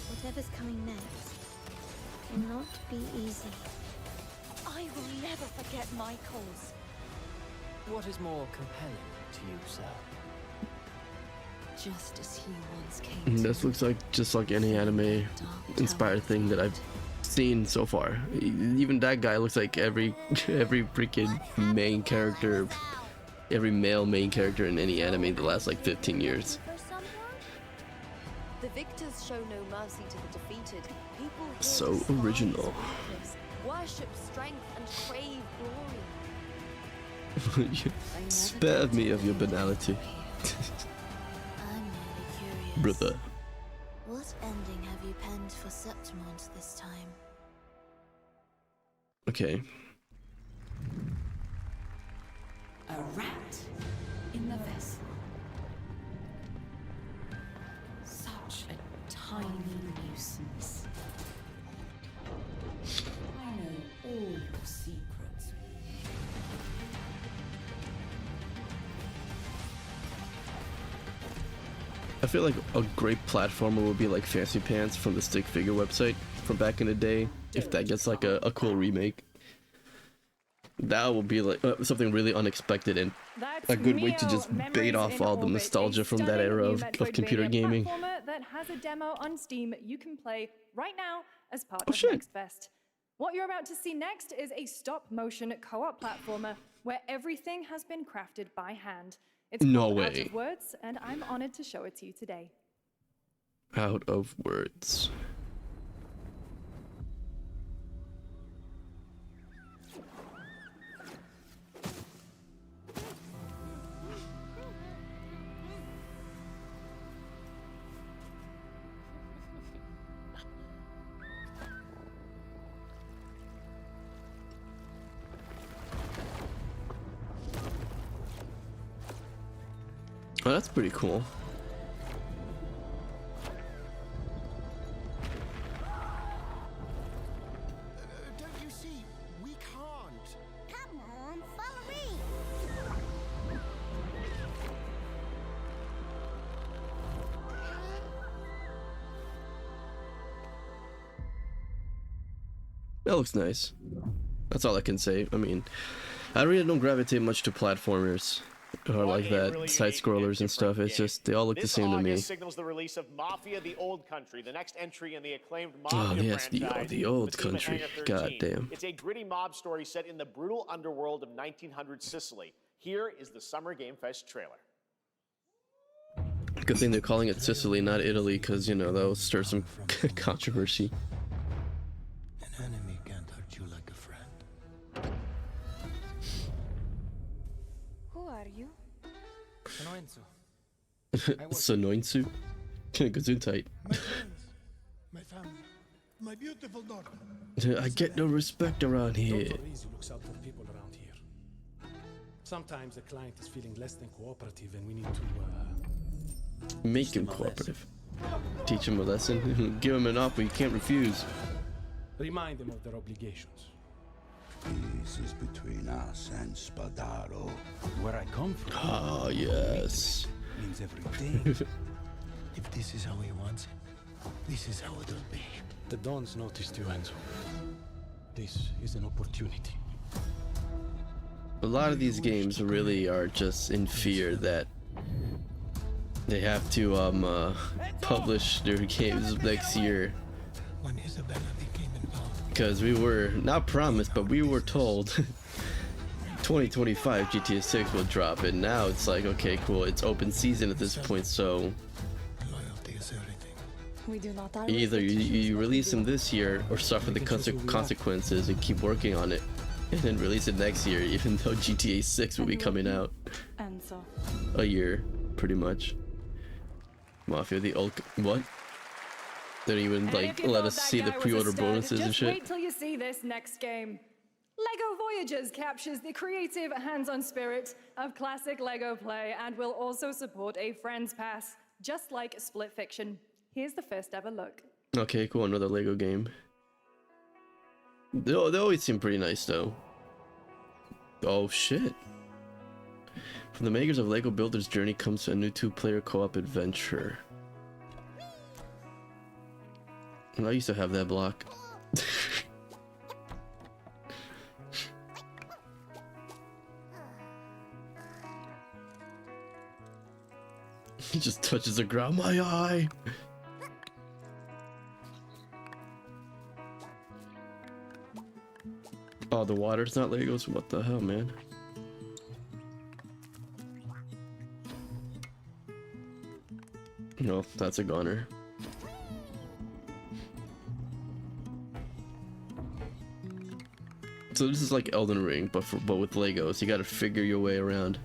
P: Whatever's coming next cannot be easy.
Q: I will never forget my cause.
E: What is more compelling to you, sir?
Q: Just as he once came to
A: This looks like just like any anime inspired thing that I've seen so far. Even that guy looks like every freaking main character, every male main character in any anime in the last like 15 years.
Q: The victors show no mercy to the defeated. People here
A: So
Q: despise
A: original.
Q: weakness, worship strength and crave glory.
A: Spare me of your banality.
P: I'm merely curious.
A: Brother.
P: What ending have you penned for Septimont this time?
A: Okay.
E: A rat in the vessel. Such a tiny nuisance. I know all your secrets.
A: I feel like a great platformer would be like Fancy Pants from the Stick Figure website from back in the day. If that gets like a cool remake, that would be like something really unexpected and a good way to just bait off all the nostalgia from that era of computer gaming.
I: Platformer that has a demo on Steam you can play right now as part
A: Oh,
I: of
A: shit.
I: Gamesfest. What you're about to see next is a stop-motion co-op platformer where everything has been crafted by hand. It's
A: No
I: called Out
A: way.
I: of Words, and I'm honored to show it to you today.
A: Out of words. Oh, that's pretty cool.
O: Don't you see? We can't.
P: Come on, follow me.
A: That looks nice. That's all I can say. I mean, I really don't gravitate much to platformers or like that, side scrollers and stuff. It's just they all look the
C: This
A: same to me.
C: August signals the release of Mafia: The Old Country, the next entry in the acclaimed
A: Oh
C: Mafia
A: yes,
C: franchise.
A: the old
C: with the team at
A: country.
C: Hangar
A: God
C: 13.
A: damn.
C: It's a gritty mob story set in the brutal underworld of 1900 Sicily. Here is the Summer Game Fest trailer.
A: Good thing they're calling it Sicily, not Italy, because you know that'll stir some controversy.
O: An enemy can't hurt you like a friend.
Q: Who are you?
A: Sonoinsu? Gesundheit.
O: My friends, my family, my beautiful daughter.
A: I get no respect around here.
R: Dr. Easy looks out for people around here. Sometimes the client is feeling less than cooperative and we need to,
A: Make him cooperative. Teach him a lesson. Give him an offer you can't refuse.
R: remind them of their obligations.
O: Peace is between us and Spadaro.
R: Where I come from.
A: Oh, yes.
R: Means everything. If this is how he wants it, this is how it'll be. The Dons noticed you, Enzo. This is an opportunity.
A: A lot of these games really are just in fear that they have to publish their games next year.
R: When Isabella became involved.
A: Because we were not promised, but we were told 2025 GTA 6 will drop, and now it's like, okay, cool, it's open season at this point, so
R: Loyalty is everything.
Q: We do not
A: either you release them this year or suffer the consequences and keep working on it, and then release it next year, even though GTA 6 will be coming out
Q: Enzo.
A: a year, pretty much. Mafia, the old what? They don't even like let us see the pre-order bonuses and shit.
I: Wait till you see this next game. LEGO Voyagers captures the creative, hands-on spirit of classic LEGO play and will also support a Friends Pass, just like Split Fiction. Here's the first ever look.
A: Okay, cool, another LEGO game. They always seem pretty nice though. Oh shit. From the makers of LEGO Builder's Journey comes a new 2-player co-op adventure. I used to have that block. He just touches the ground. My eye! Oh, the water's not Legos? What the hell, man? No, that's a goner. So this is like Elden Ring, but with Legos. You gotta figure your way around.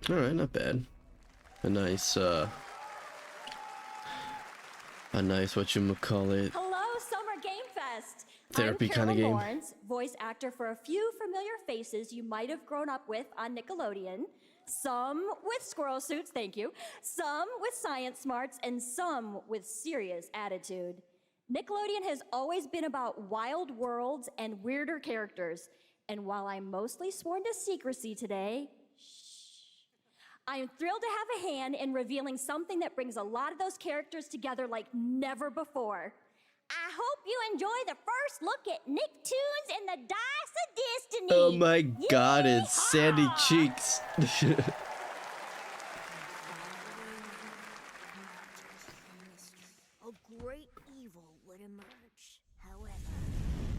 A: Alright, not bad. A nice whatchamacallit,
S: Hello, Summer Game Fest!
A: therapy
S: I'm
A: kind of
S: Carolyn
A: game.
S: Lawrence, voice actor for a few familiar faces you might have grown up with on Nickelodeon. Some with squirrel suits, thank you. Some with science smarts, and some with serious attitude. Nickelodeon has always been about wild worlds and weirder characters. And while I'm mostly sworn to secrecy today, I am thrilled to have a hand in revealing something that brings a lot of those characters together like never before. I hope you enjoy the first look at Nicktoons and the Dice of Destiny.
A: Oh my god, it's Sandy Cheeks.
T: A great evil would emerge. However,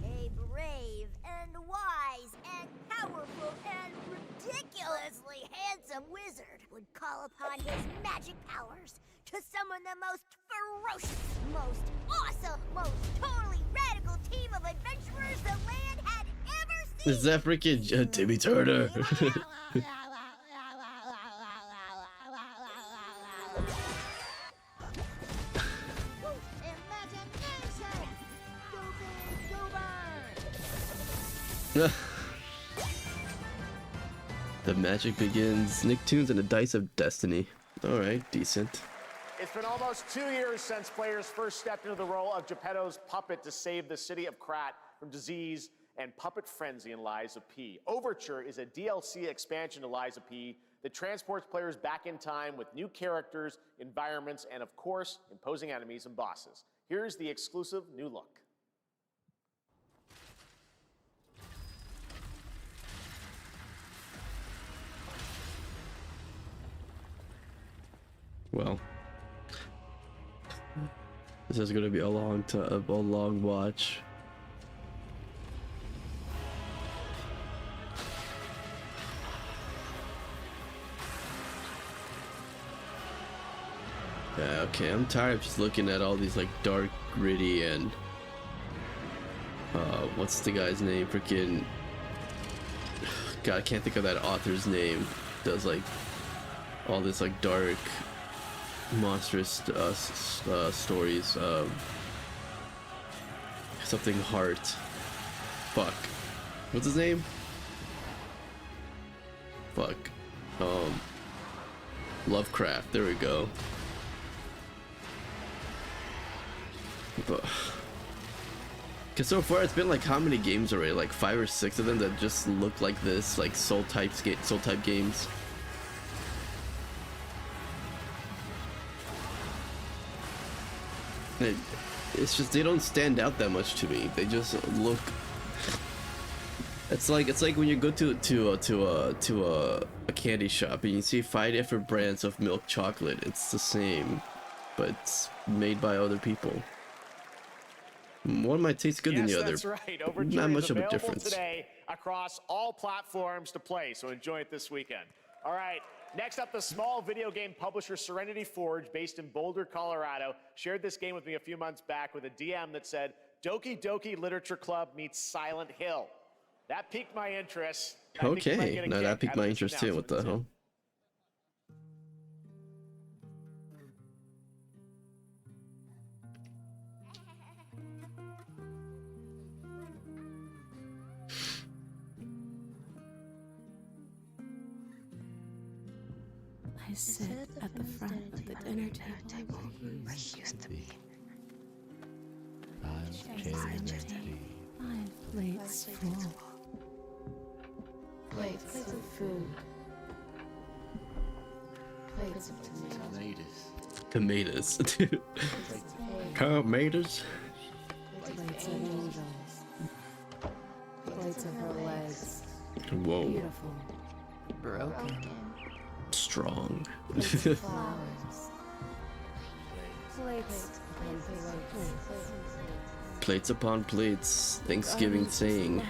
T: a brave and wise and powerful and ridiculously handsome wizard would call upon his magic powers to summon the most ferocious, most awesome, most totally radical team of adventurers the land had ever seen.
A: Is that freaking Timmy Turner? The magic begins. Nicktoons and the Dice of Destiny. Alright, decent.
C: It's been almost 2 years since players first stepped into the role of Geppetto's puppet to save the city of Krat from disease and puppet frenzy in Lies of P. Overture is a DLC expansion to Lies of P that transports players back in time with new characters, environments, and of course, imposing enemies and bosses. Here's the exclusive new look.
A: Well, this is gonna be a long watch. Yeah, okay, I'm tired of just looking at all these like dark, gritty, and What's the guy's name? Freaking God, I can't think of that author's name. Does like all this like dark, monstrous stories. Something Heart. Fuck. What's his name? Fuck. Lovecraft. There we go. Cause so far it's been like how many games already? Like 5 or 6 of them that just look like this, like soul type games. It's just they don't stand out that much to me. They just look. It's like when you go to a candy shop and you see 5 different brands of milk chocolate. It's the same, but it's made by other people. One might taste good than the other.
C: That's right. Overjoyed
A: Not much
C: is
A: of a
C: available
A: difference.
C: today across all platforms to play, so enjoy it this weekend. All right, next up, the small video game publisher Serenity Forge, based in Boulder, Colorado, shared this game with me a few months back with a DM that said, Doki Doki Literature Club meets Silent Hill. That piqued my interest. I think you might
A: Okay,
C: get a
A: now
C: kick
A: that piqued
C: out of
A: my
C: this
A: interest too. What the
C: announcement,
A: hell?
F: I sit at the front of the dinner table where he used to be. Five plates full. Plates of food. Plates of tomatoes.
A: Tomatoes. Tomatoes.
F: Plates of angels. Plates of her legs.
A: Whoa.
F: Beautiful. Broken.
A: Strong.
F: Plates of flowers. Plates and plates.
A: Plates upon plates. Thanksgiving saying.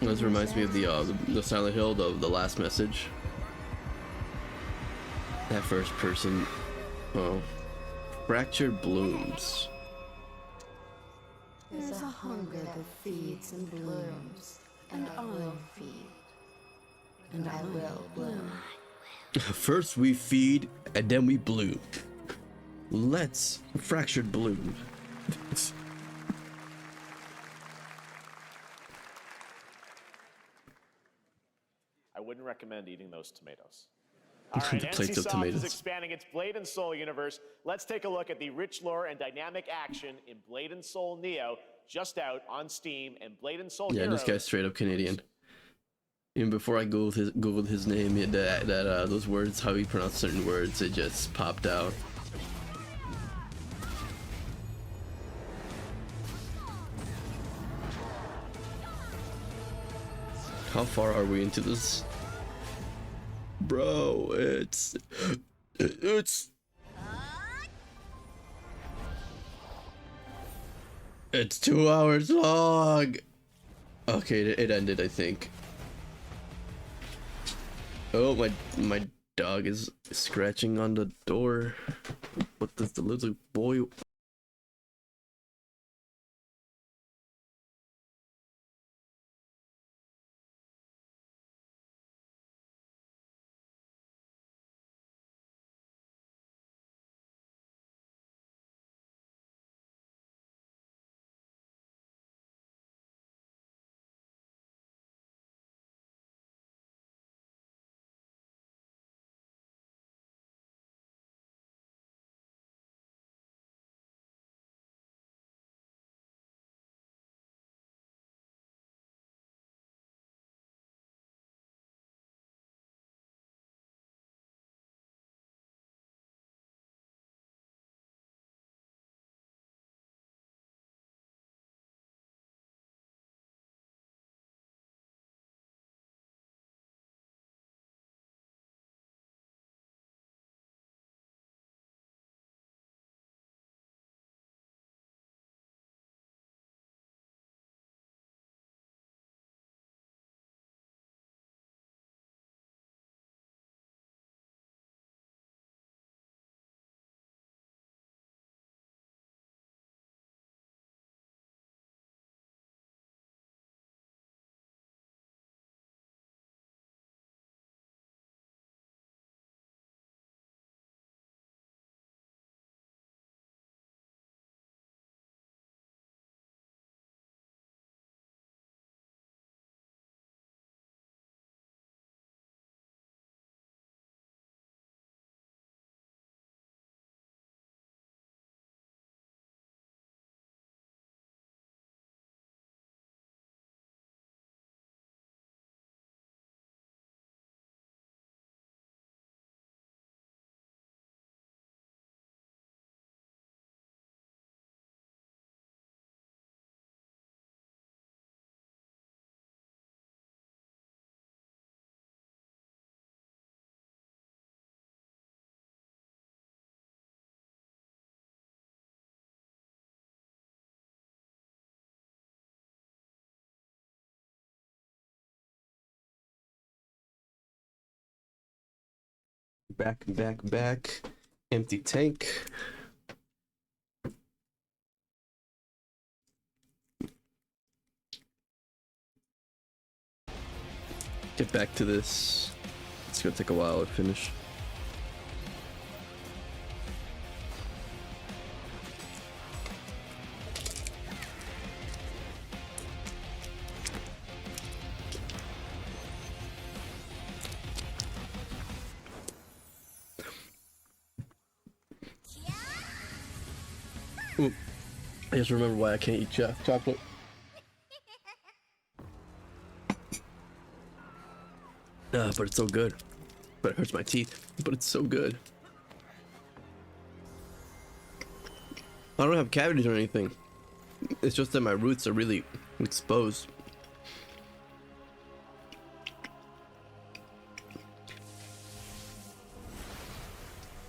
A: This reminds me of the Silent Hill, the last message. That first person. Oh. Fractured blooms.
F: There's a hunger that feeds and blooms, and I will feed, and I will bloom.
A: First we feed, and then we bloom. Let's fractured bloom.
C: I wouldn't recommend eating those tomatoes. All right,
A: The plates of
C: NCSoft
A: tomatoes.
C: is expanding its Blade and Soul universe. Let's take a look at the rich lore and dynamic action in Blade and Soul Neo, just out on Steam, and Blade and Soul
A: Yeah,
C: Heroes.
A: this guy's straight up Canadian. Even before I googled his name, those words, how he pronounced certain words, it just popped out. How far are we into this? Bro, it's 2 hours long. Okay, it ended, I think. Oh, my dog is scratching on the door. What does the little boy Back. Empty tank. Get back to this. It's gonna take a while to finish. Ooh. I just remember why I can't eat chocolate. But it's so good. But it hurts my teeth. But it's so good. I don't have cavities or anything. It's just that my roots are really exposed.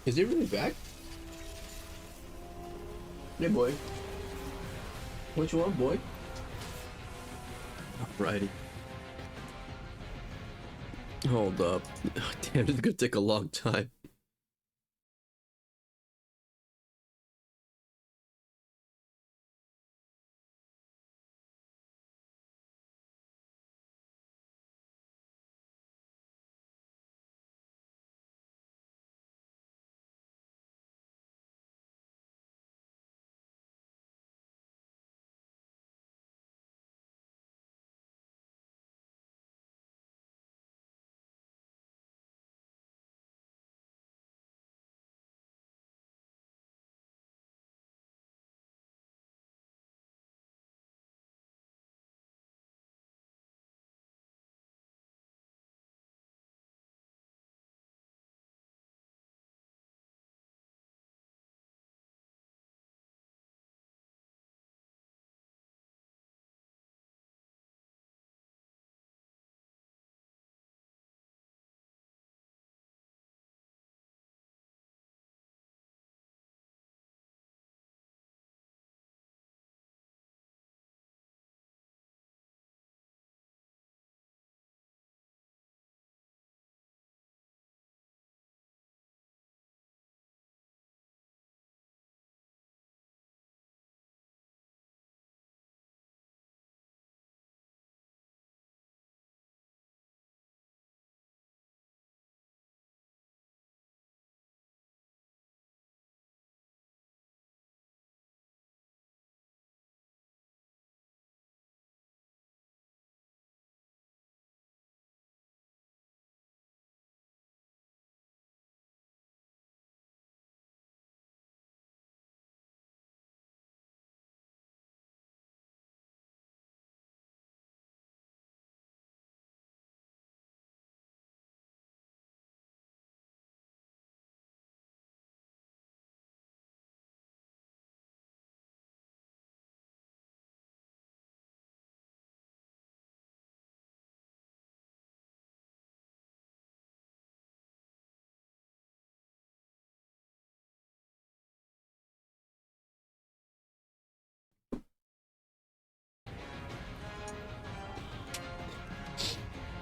A: Is he really back? Hey boy. What you want, boy? Alrighty. Hold up. Damn, this is gonna take a long time.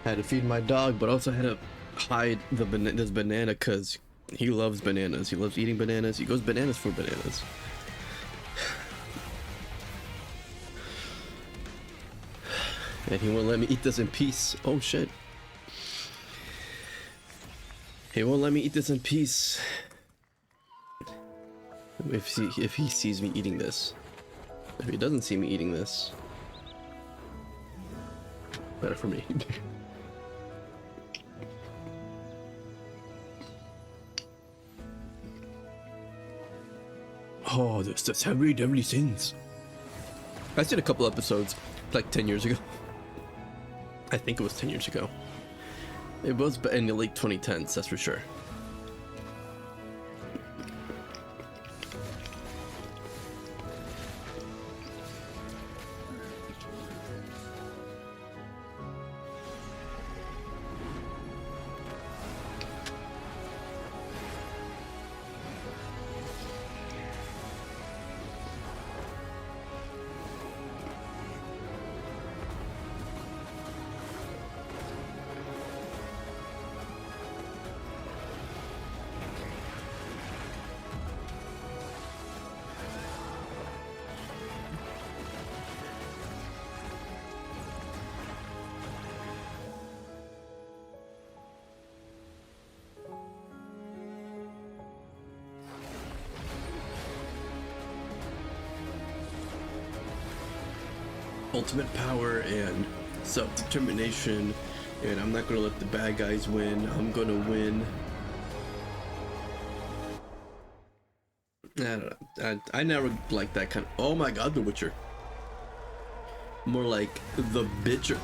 A: Had to feed my dog, but also had to hide this banana because he loves bananas. He loves eating bananas. He goes bananas for bananas. And he won't let me eat this in peace. Oh shit. He won't let me eat this in peace. If he sees me eating this. If he doesn't see me eating this. Better for me. Oh, this heavy deadly sins. I seen a couple episodes like 10 years ago. I think it was 10 years ago. It was in the late 2010s, that's for sure. ultimate power and self-determination, and I'm not gonna let the bad guys win. I'm gonna win. I don't know. I never liked that kind of. Oh my god, The Witcher. More like The Bitcher.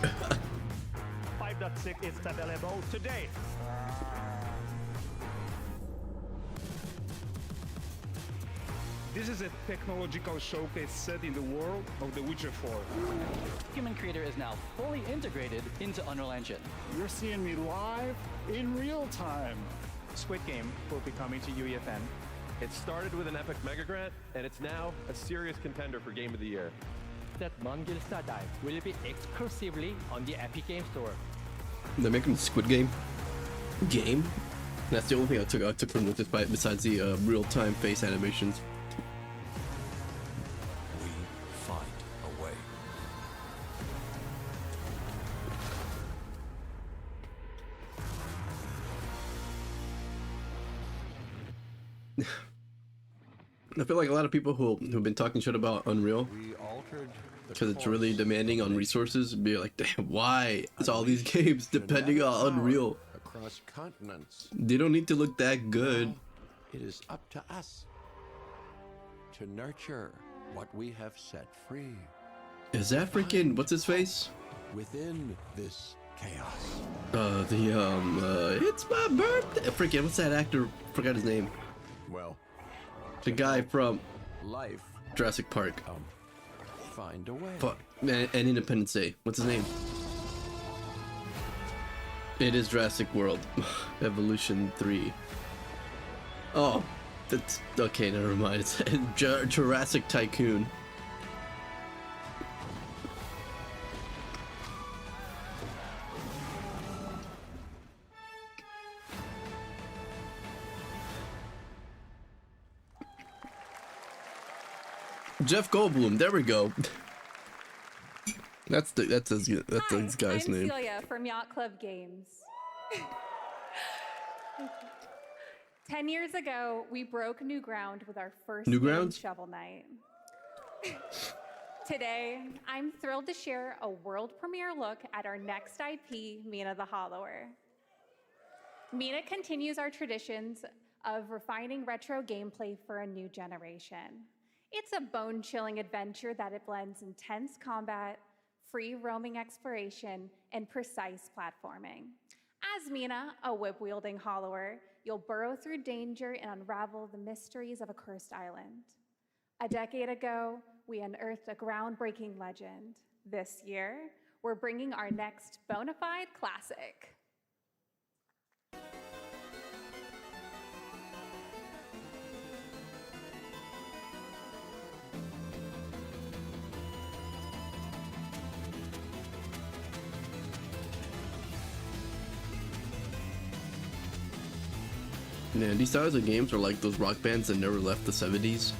U: 5.6 is available today. This is a technological showcase set in the world of The Witcher 4.
V: Human Creator is now fully integrated into Unreal Engine.
U: You're seeing me live in real time. Squid Game will be coming to UEFN.
W: It started with an epic mega grant, and it's now a serious contender for Game of the Year.
V: That Mongilsta Dive will be exclusively on the Epic Game Store.
A: They're making Squid Game. That's the only thing I took from this, besides the real-time face animations.
D: Find a way.
A: I feel like a lot of people who've been talking shit about Unreal, because it's really demanding on resources, be like, damn, why is all these games depending on Unreal?
M: Across continents.
A: They don't need to look that good.
M: It is up to us to nurture what we have set free.
A: Is that freaking what's his face?
M: Within this chaos.
A: It's my birthday. Freaking what's that actor? Forgot his name.
M: Well,
A: the guy from
M: life.
A: Jurassic Park.
M: Find a way.
A: Fuck. And Independence Day. What's his name? It is Jurassic World. Evolution 3. Oh, that's okay. Never mind. It's Jurassic Tycoon. Jeff Goldblum. There we go. That's this guy's
I: I'm
A: name.
I: Celia from Yacht Club Games. 10 years ago, we broke new ground with our first
A: New
I: game,
A: ground?
I: Shovel Knight. Today, I'm thrilled to share a world premiere look at our next IP, Mina the Hollower. Mina continues our traditions of refining retro gameplay for a new generation. It's a bone-chilling adventure that it blends intense combat, free roaming exploration, and precise platforming. As Mina, a whip-wielding hollower, you'll burrow through danger and unravel the mysteries of a cursed island. A decade ago, we unearthed a groundbreaking legend. This year, we're bringing our next bona fide classic.
A: Man, these styles of games are like those rock bands that never left the 70s.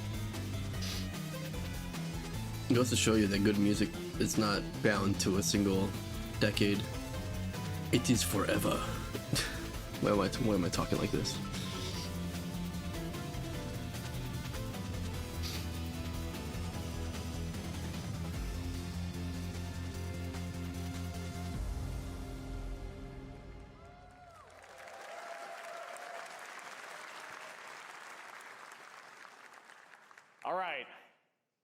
A: It goes to show you that good music is not bound to a single decade. It is forever. Why am I talking like this?
C: All right,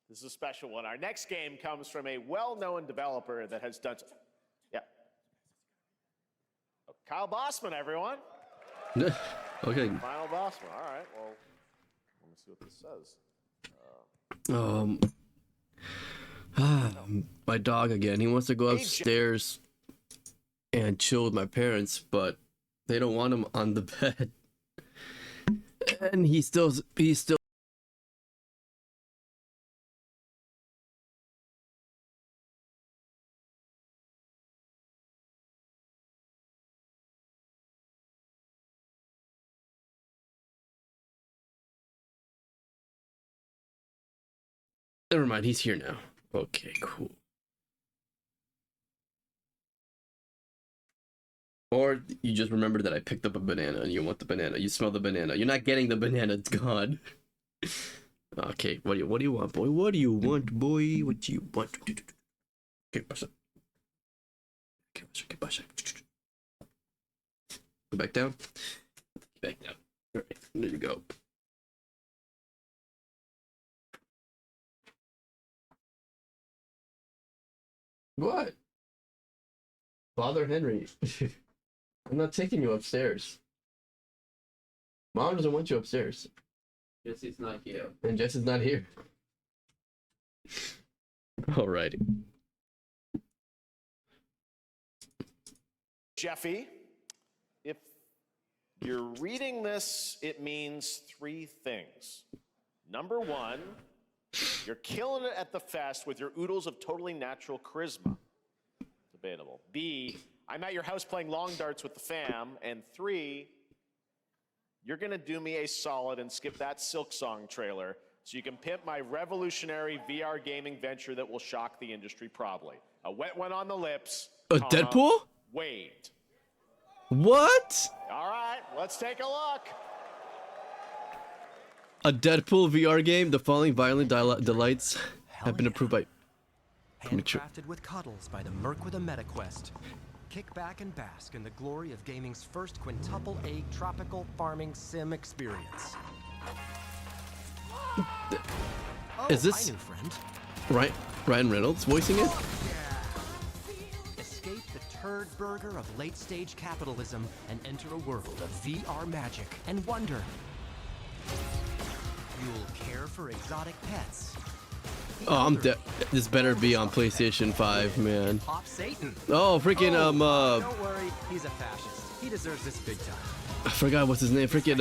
C: this is a special one. Our next game comes from a well-known developer that has done. Yeah. Oh, Kyle Bossman, everyone.
A: Okay.
C: Final Bossman. All right. Well, let me see what this says.
A: My dog again. He wants to go upstairs and chill with my parents, but they don't want him on the bed. And he's still. Never mind, he's here now. Okay, cool. Or you just remember that I picked up a banana and you want the banana. You smell the banana. You're not getting the banana, it's gone. Okay, what do you want, boy? What do you want, boy? What do you want? ¿Qué pasa? ¿Qué pasa? ¿Qué pasa? Go back down. Back down. All right, there you go. What? Father Henry. I'm not taking you upstairs. Mom doesn't want you upstairs. Jesse's not here. And Jesse's not here. Alrighty.
C: Jeffy, if you're reading this, it means 3 things. Number 1, you're killing it at the fest with your oodles of totally natural charisma. Debatable. B, I'm at your house playing long darts with the fam. And 3, you're gonna do me a solid and skip that Silk Song trailer so you can pimp my revolutionary VR gaming venture that will shock the industry probably. A wet one on the lips.
A: Deadpool?
C: Wait.
A: What?
C: All right, let's take a look.
A: A Deadpool VR game? The following violent delights have been approved by...
B: Handcrafted with cuddles by the Merc with a MetaQuest. Kick back and bask in the glory of gaming's first quintuple A tropical farming sim experience.
A: Is this...
B: Hi, new friend.
A: Right? Ryan Reynolds voicing it?
B: Escape the turd burger of late-stage capitalism and enter a world of VR magic and wonder. You'll care for exotic pets.
A: Oh, I'm dead. This better be on PlayStation 5, man.
B: Pop Satan.
A: Oh, freaking,
B: Don't worry, he's a fascist. He deserves this big time.
A: I forgot what's his name. Freaking,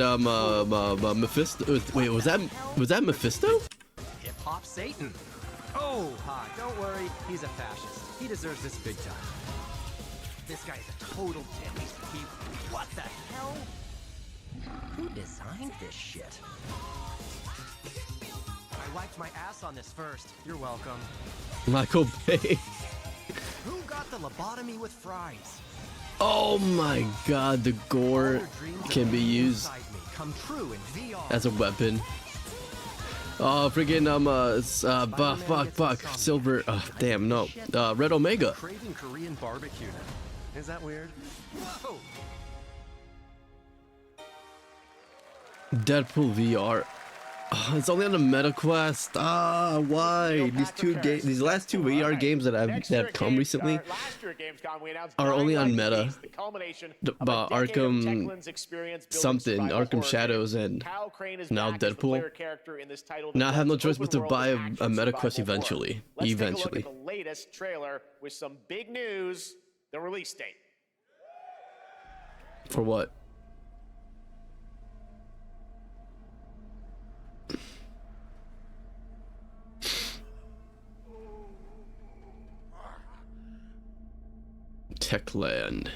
A: Mephisto. Wait, was that Mephisto?
B: Hip Hop Satan. Oh, hi, don't worry, he's a fascist. He deserves this big time. This guy's a total dick. What the hell? Who designed this shit? I wiped my ass on this first. You're welcome.
A: Michael Bay.
B: Who got the lobotomy with fries?
A: Oh my god, the gore can be used
B: Come true in VR.
A: as a weapon. Oh, freaking, fuck, Silver, damn, no, Red Omega.
B: Craving Korean barbecue now. Is that weird? Whoa.
A: Deadpool VR. Oh, it's only on the MetaQuest. Why? These last 2 VR games that have come recently are only on Meta. Arkham something, Arkham Shadows, and now Deadpool. Now I have no choice but to buy a MetaQuest eventually.
C: Let's take a look at the latest trailer with some big news, the release date.
A: For what? Techland.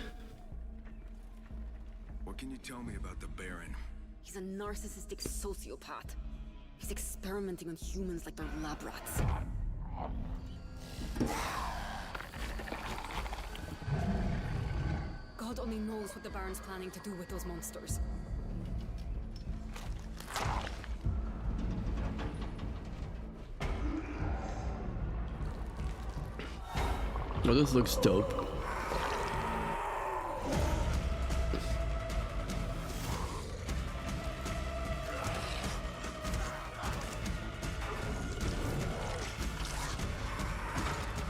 G: What can you tell me about the Baron?
H: He's a narcissistic sociopath. He's experimenting on humans like they're lab rats. God only knows what the Baron's planning to do with those monsters.
A: Oh, this looks dope.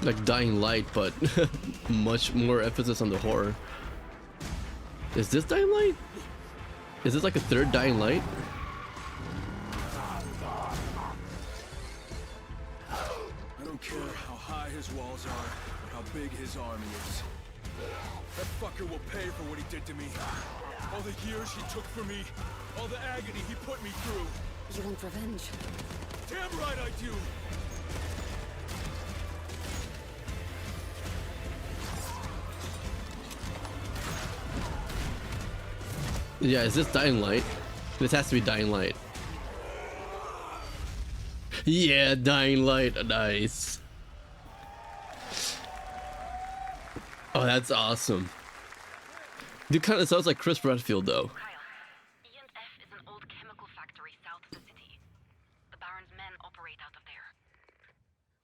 A: Like Dying Light, but much more emphasis on the horror. Is this Dying Light? Is this like a third Dying Light?
G: I don't care how high his walls are, or how big his army is. That fucker will pay for what he did to me. All the years he took from me, all the agony he put me through.
H: You want revenge?
G: Damn right I do!
A: Yeah, is this Dying Light? This has to be Dying Light. Yeah, Dying Light, nice. Oh, that's awesome. Dude, kind of sounds like Chris Redfield, though.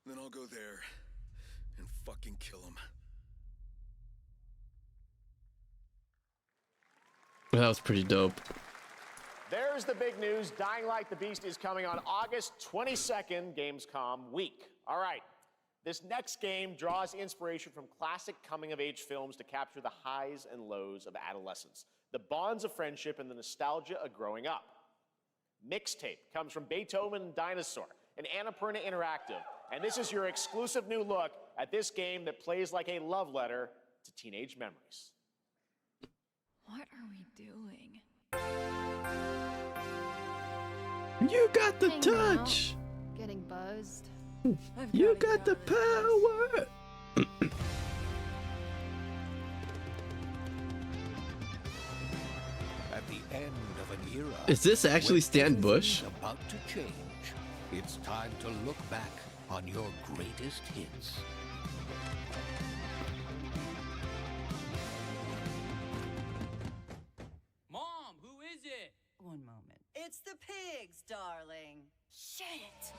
G: Then I'll go there and fucking kill him.
A: That was pretty dope.
C: There's the big news. Dying Like the Beast is coming on August 22nd, Gamescom week. All right, this next game draws inspiration from classic coming-of-age films to capture the highs and lows of adolescence, the bonds of friendship, and the nostalgia of growing up. Mixtape comes from Beethoven and Dinosaur, and Annapurna Interactive, and this is your exclusive new look at this game that plays like a love letter to teenage memories.
J: What are we doing?
A: You got the
J: Hanging
A: touch.
J: out, getting buzzed.
A: You got the power.
L: At the end of an era,
A: Is this actually
L: when
A: Stan Bush?
L: everything's about to change, it's time to look back on your greatest hits.
E: Mom, who is it?
N: One moment. It's the pigs, darling.
E: Shit!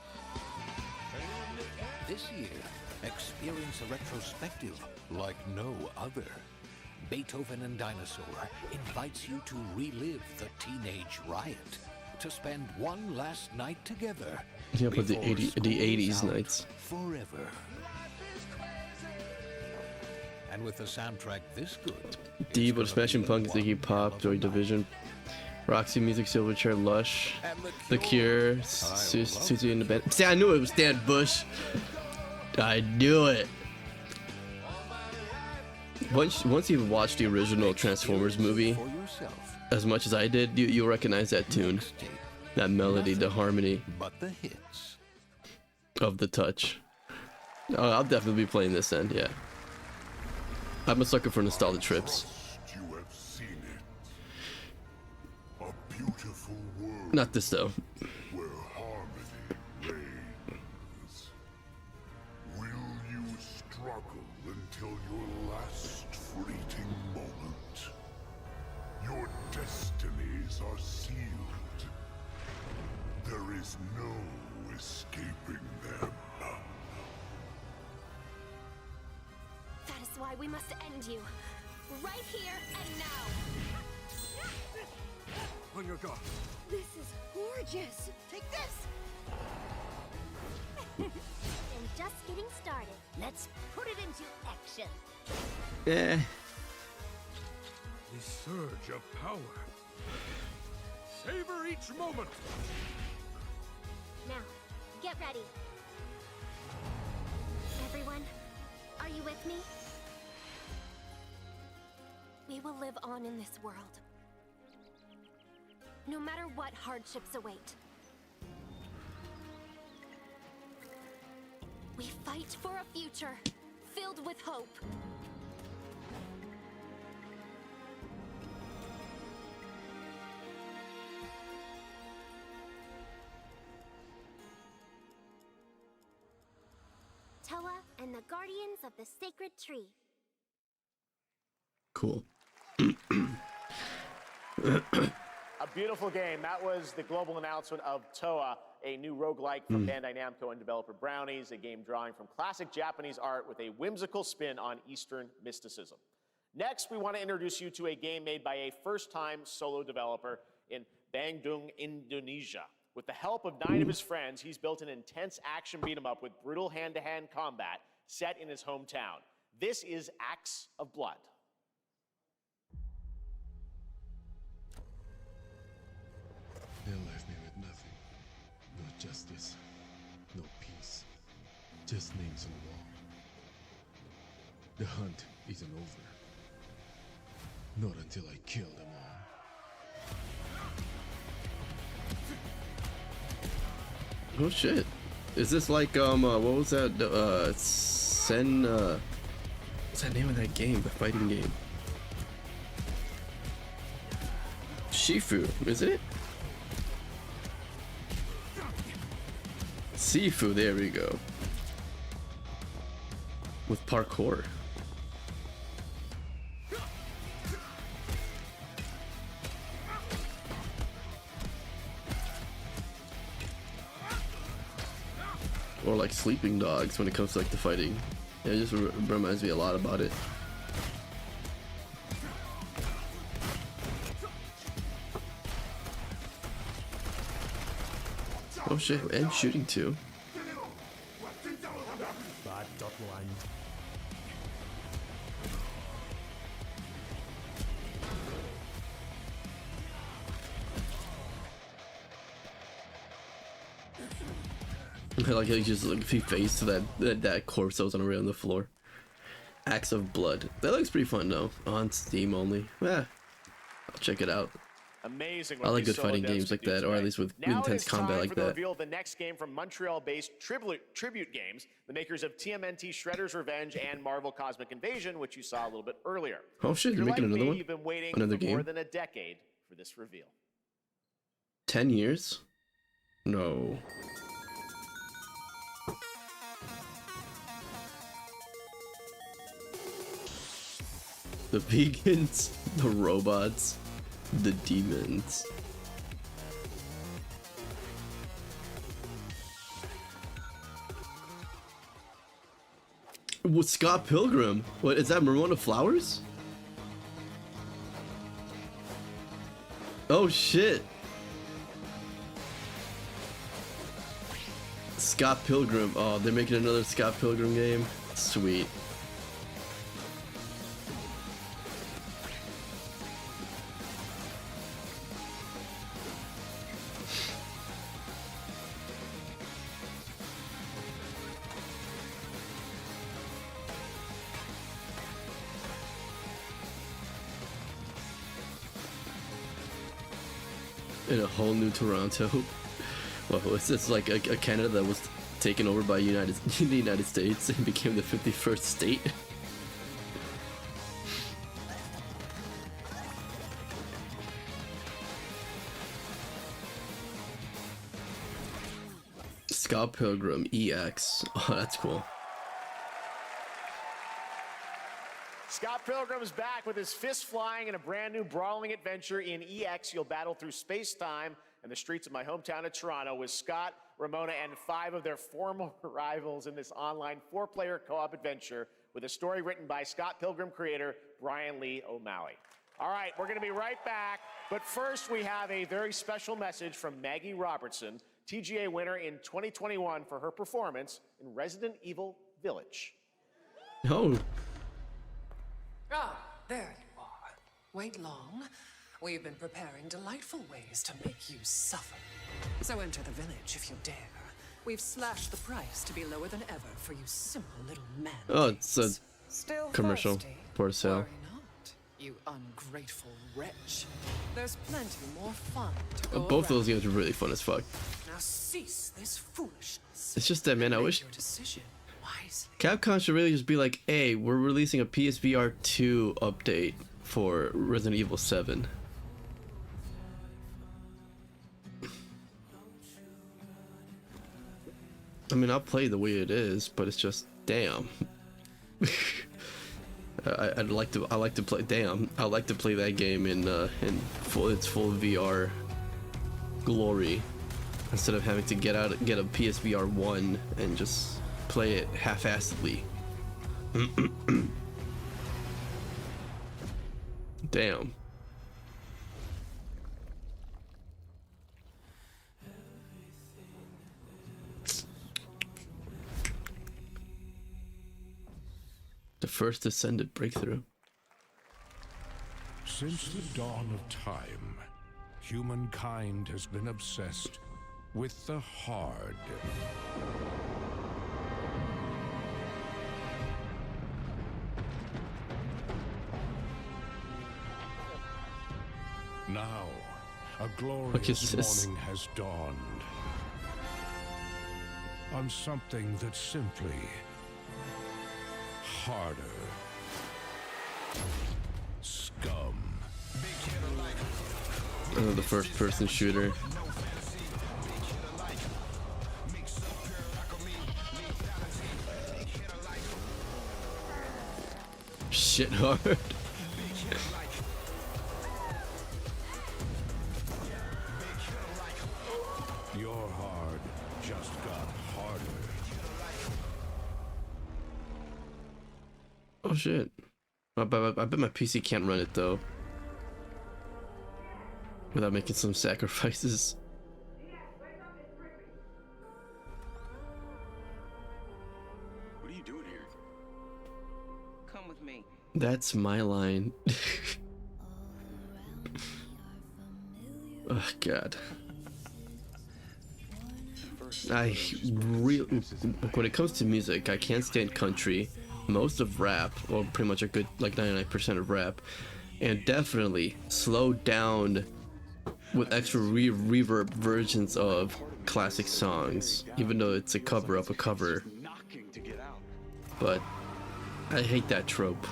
L: This year, experience a retrospective like no other. Beethoven and Dinosaur invites you to relive the teenage riot, to spend one last night together.
A: Yeah, but the
L: before
A: 80s
L: school's out
A: nights.
L: Forever. And with a soundtrack this good,
A: Devo, Smashing Pumpkins, Iggy Pop, Joy Division, Roxy Music, Silverchair, Lush, The Cure, Susie and the Band. See, I knew it was Stan Bush. I knew it. Once you've watched the original Transformers movie, as much as I did, you'll recognize that tune, that melody, the harmony
L: but the hits.
A: of the touch. Oh, I'll definitely be playing this end, yeah. I'm a sucker for nostalgia trips.
D: You have seen it. A beautiful world
A: Not this though.
D: where harmony reigns. Will you struggle until your last fleeting moment? Your destinies are sealed. There is no escaping them.
T: That is why we must end you. Right here and now.
G: On your guard.
T: This is gorgeous. Take this. And just getting started. Let's put it into action.
A: Eh.
G: The surge of power. Savor each moment.
T: Now, get ready. Everyone, are you with me? We will live on in this world. No matter what hardships await. We fight for a future filled with hope. Toa and the Guardians of the Sacred Tree.
A: Cool.
C: A beautiful game. That was the global announcement of Toa, a new roguelike from Bandai Namco and developer Brownies, a game drawing from classic Japanese art with a whimsical spin on Eastern mysticism. Next, we want to introduce you to a game made by a first-time solo developer in Bandung, Indonesia. With the help of 9 of his friends, he's built an intense action beat-em-up with brutal hand-to-hand combat set in his hometown. This is Acts of Blood.
R: They left me with nothing. No justice, no peace. Just names on the wall. The hunt isn't over. Not until I kill them all.
A: Oh shit. Is this like what was that Sen what's that name of that game, the fighting game? Shifu, is it? Sifu, there we go. With parkour. Or like Sleeping Dogs when it comes to like the fighting. Yeah, it just reminds me a lot about it. Oh shit, and shooting too.
U: Bad dot line.
A: Like he just like if he faced that corpse that was around the floor. Acts of Blood. That looks pretty fun though. On Steam only. Yeah, I'll check it out.
C: Amazing.
A: I like good fighting games like that, or at least with intense combat like
C: Now it is time for the
A: that.
C: reveal of the next game from Montreal-based Tribute Games, the makers of TMNT Shredder's Revenge and Marvel Cosmic Invasion, which you saw a little bit earlier.
A: Oh shit, they're making another one?
C: You've been waiting
A: Another
C: for more
A: game?
C: than a decade for this reveal.
A: 10 years? No. The vegans, the robots, the demons. What, Scott Pilgrim? What is that? Ramona Flowers? Oh shit. Scott Pilgrim. Oh, they're making another Scott Pilgrim game. Sweet. In a whole new Toronto. Well, it's like a Canada that was taken over by the United States and became the 51st state. Scott Pilgrim EX. Oh, that's cool.
C: Scott Pilgrim's back with his fist flying in a brand new brawling adventure in EX. You'll battle through space-time and the streets of my hometown of Toronto with Scott, Ramona, and 5 of their former rivals in this online 4-player co-op adventure with a story written by Scott Pilgrim creator Brian Lee O'Malley. All right, we're going to be right back, but first we have a very special message from Maggie Robertson, TGA winner in 2021 for her performance in Resident Evil Village.
A: Oh.
K: Ah, there you are. Wait long. We've been preparing delightful ways to make you suffer. So enter the village if you dare. We've slashed the price to be lower than ever for you simple little men.
A: Oh, it's a
K: Still
A: commercial
K: thirsty?
A: for sale.
K: Worry not, you ungrateful wretch. There's plenty more fun to go
A: Both of those
K: around.
A: games are really fun as fuck.
K: Now cease this foolishness.
A: It's just that, man, I
K: Make
A: wish
K: your decision wisely.
A: Capcom should really just be like, hey, we're releasing a PSVR 2 update for Resident Evil 7. I mean, I'll play the way it is, but it's just, damn. I like to play. Damn, I like to play that game in its full VR glory, instead of having to get a PSVR 1 and just play it half-assedly. Damn. The first Ascended breakthrough.
L: Since the dawn of time, humankind has been obsessed with the hard. Now, a glorious morning has dawned on something that's simply harder. Scum.
A: The first-person shooter. Shit hard.
L: Your hard just got harder.
A: Oh shit. I bet my PC can't run it though. Without making some sacrifices.
G: What are you doing here?
N: Come with me.
A: That's my line. Oh god. When it comes to music, I can't stand country, most of rap, or pretty much a good like 99% of rap, and definitely slowed down with extra reverb versions of classic songs, even though it's a cover of a cover. But I hate that trope.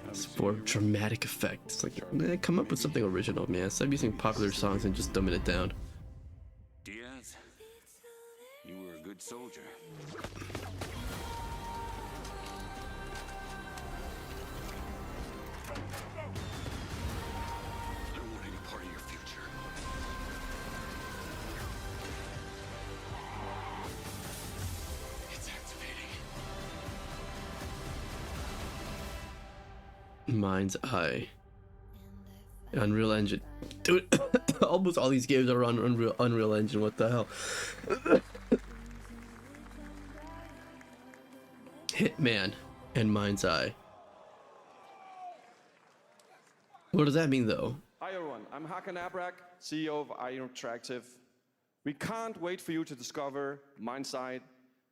A: It's for dramatic effect. It's like, come up with something original, man. Stop using popular songs and just dumbing it down.
G: Diaz, you were a good soldier. I don't want any part of your future. It's activating.
A: Mind's Eye. Unreal Engine. Dude, almost all these games are on Unreal Engine. What the hell? Hitman and Mind's Eye. What does that mean, though?
O: Hi everyone, I'm Hakan Abrak, CEO of IO Interactive. We can't wait for you to discover Mind's Eye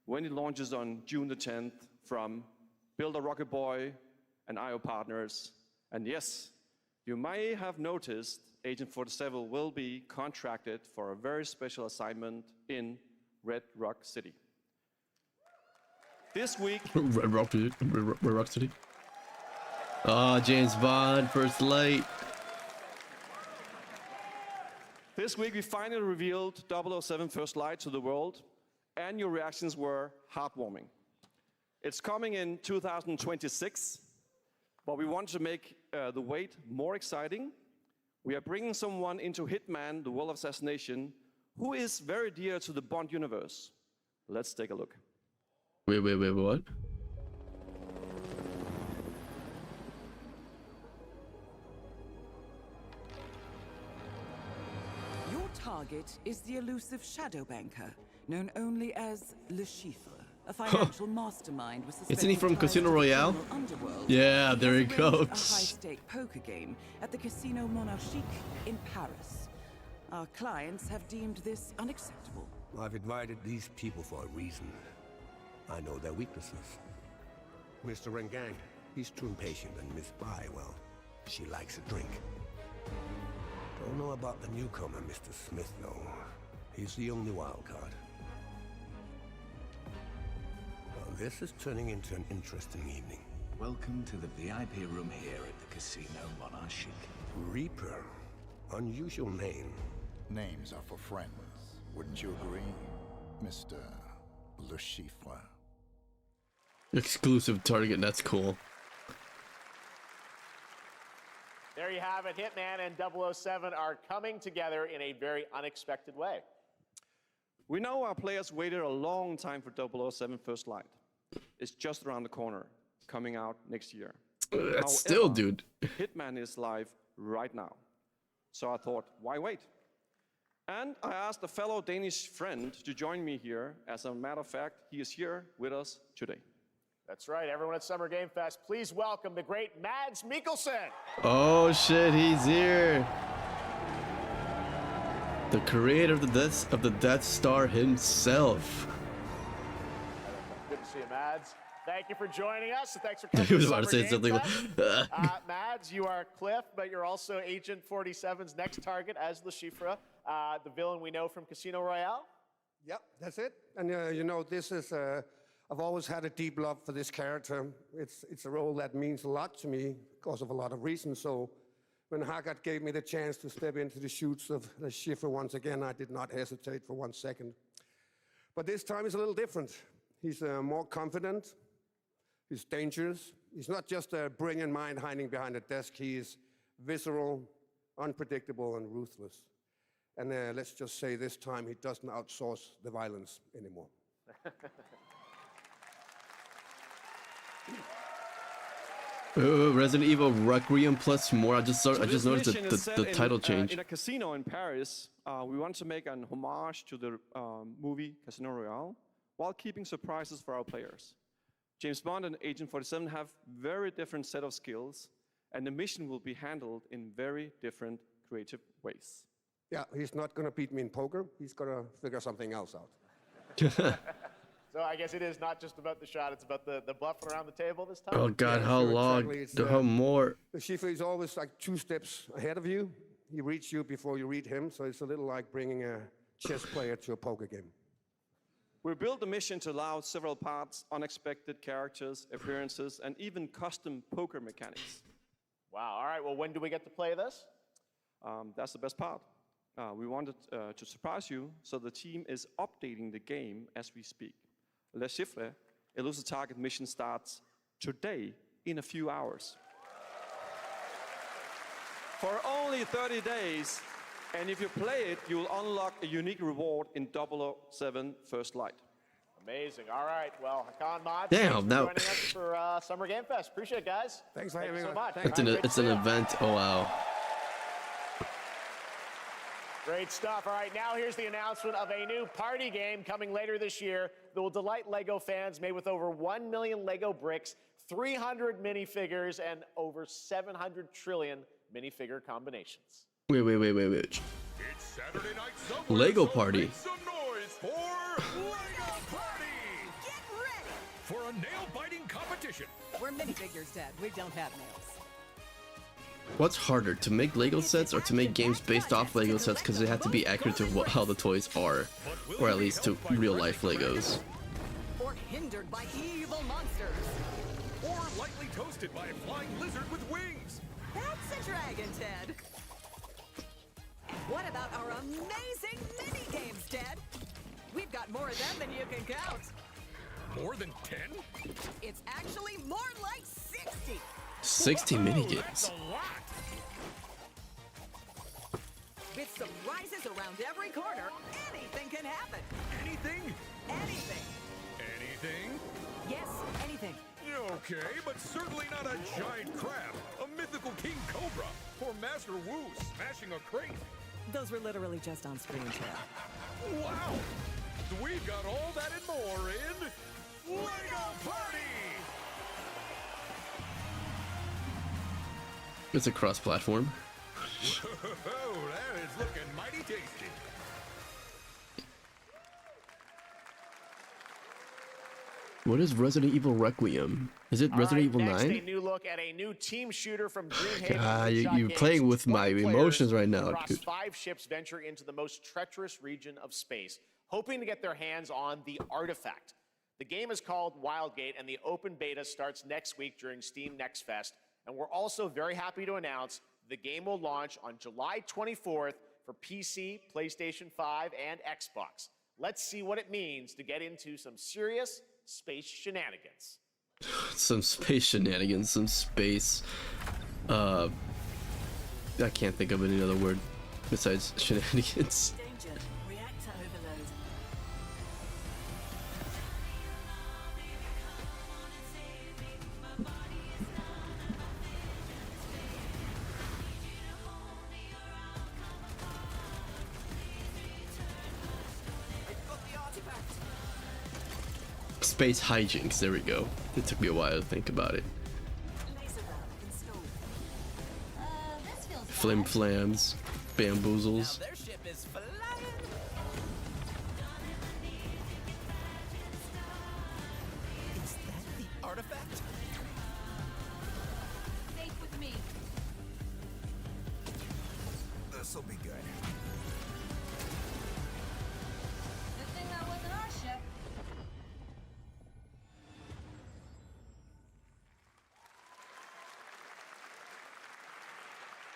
O: when it launches on June the 10th from Builder Rocket Boy and IO partners. And yes, you may have noticed Agent 47 will be contracted for a very special assignment in Red Rock City. This week...
A: Red Rock City? Oh, James Bond, First Light.
O: This week we finally revealed 007 First Light to the world, and your reactions were heartwarming. It's coming in 2026, but we want to make the wait more exciting. We are bringing someone into Hitman, the World of Assassination, who is very dear to the Bond universe. Let's take a look.
A: Wait, what?
P: Your target is the elusive shadow banker, known only as Le Chiffre, a financial mastermind with
A: Isn't he from
P: suspected ties
A: Casino
P: to the
A: Royale?
P: criminal underworld.
A: Yeah, there he
P: has arranged
A: goes.
P: A high-stake poker game at the Casino Monarchique in Paris. Our clients have deemed this unacceptable.
Q: I've invited these people for a reason. I know their weaknesses. Mr. Rengang, he's too impatient, and Miss Bai, well, she likes a drink. Don't know about the newcomer, Mr. Smith, though. He's the only wild card. Well, this is turning into an interesting evening.
L: Welcome to the VIP room here at the Casino Monarchique.
Q: Reaper. Unusual name.
X: Names are for friends. Wouldn't you agree, Mr. Le Chiffre?
A: Exclusive target, that's cool.
C: There you have it. Hitman and 007 are coming together in a very unexpected way.
O: We know our players waited a long time for 007 First Light. It's just around the corner, coming out next year.
A: That's still, dude.
O: Hitman is live right now. So I thought, why wait? And I asked a fellow Danish friend to join me here. As a matter of fact, he is here with us today.
C: That's right, everyone at Summer Game Fest, please welcome the great Mads Mikkelsen.
A: Oh shit, he's here. The creator of the Death Star himself.
C: Good to see you, Mads. Thank you for joining us. And thanks for
A: He
C: coming
A: was
C: to
A: about to
C: Summer
A: say something
C: Game
A: like,
C: Fest. Mads, you are Cliff, but you're also Agent 47's next target as Le Chiffre, the villain we know from Casino Royale.
Y: Yep, that's it. And you know, this is, I've always had a deep love for this character. It's a role that means a lot to me because of a lot of reasons. So when Haggard gave me the chance to step into the shoots of Le Chiffre once again, I did not hesitate for 1 second. But this time is a little different. He's more confident. He's dangerous. He's not just a brilliant mind hiding behind a desk. He is visceral, unpredictable, and ruthless. And let's just say this time he doesn't outsource the violence anymore.
A: Resident Evil Requiem plus more. I just noticed
O: mission is
A: the
O: set
A: title
O: in,
A: change.
O: in a casino in Paris. We want to make an homage to the movie Casino Royale while keeping surprises for our players. James Bond and Agent 47 have very different set of skills, and the mission will be handled in very different creative ways.
Y: Yeah, he's not going to beat me in poker. He's going to figure something else out.
C: So I guess it is not just about the shot, it's about the bluffing around the table this time?
A: Oh God,
Y: Yeah,
A: how
Y: sure,
A: long?
Y: exactly. It's,
A: How more?
Y: The Schiffer is always like 2 steps ahead of you. He reads you before you read him, so it's a little like bringing a chess player to a poker game.
O: We built the mission to allow several parts, unexpected characters, appearances, and even custom poker mechanics.
C: Wow, all right, well, when do we get to play this?
O: That's the best part. We wanted to surprise you, so the team is updating the game as we speak. Le Chiffre, Elusive Target mission starts today in a few hours. For only 30 days, and if you play it, you'll unlock a unique reward in 007 First Light.
C: Amazing. All right. Well, Hakan Mod,
A: Damn,
C: thanks for
A: now-
C: joining us for Summer Game Fest. Appreciate it, guys.
Y: Thanks for
C: Thank you
Y: having
C: so
Y: us.
C: much.
A: It's an event. Oh wow.
C: Great stuff. All right, now here's the announcement of a new party game coming later this year that will delight LEGO fans, made with over 1 million LEGO bricks, 300 minifigures, and over 700 trillion minifigure combinations.
A: Wait.
D: It's Saturday night somewhere,
A: Lego
D: so
A: party.
D: Make some noise for Lego Party!
K: Get ready!
D: For a nail-biting competition.
P: We're minifigures, Dad. We don't have nails.
A: What's harder, to make Lego sets or to make games based off Lego sets, because they have to be accurate to how the toys are, or at least to real-life Legos?
P: Or hindered by evil monsters.
D: Or lightly toasted by a flying lizard with wings.
P: That's a dragon, Ted. And what about our amazing mini games, Ted? We've got more of them than you can count.
D: More than 10?
P: It's actually more like 60.
A: 60 minigames.
D: That's a lot.
P: With surprises around every corner, anything can happen.
D: Anything?
P: Anything.
D: Anything?
P: Yes, anything.
D: Okay, but certainly not a giant crab, a mythical king cobra, or Master Wu smashing a crate.
P: Those were literally just on screen, Ted.
D: Wow! We've got all that and more in Lego Party!
A: It's a cross-platform.
D: Whoa, that is looking mighty tasty.
A: What is Resident Evil Requiem? Is it Resident Evil
C: Next,
A: 9?
C: a new look at a new team shooter from Dreamhaven.
A: God,
C: Moonshot
A: you're
C: Games.
A: playing with
C: 20
A: my
C: players
A: emotions right now,
C: across
A: dude.
C: 5 ships venture into the most treacherous region of space, hoping to get their hands on the artifact. The game is called Wildgate, and the open beta starts next week during Steam Next Fest. And we're also very happy to announce the game will launch on July 24th for PC, PlayStation 5, and Xbox. Let's see what it means to get into some serious space shenanigans.
A: Some space shenanigans, some space... I can't think of any other word besides shenanigans.
P: Danger. Reactor overload.
A: Space hijinks, there we go. It took me a while to think about it. Flim flams, bamboozles.
B: Their ship is flying. Is that the artifact?
K: Stay with me.
D: This'll be good.
K: Good thing that wasn't our ship.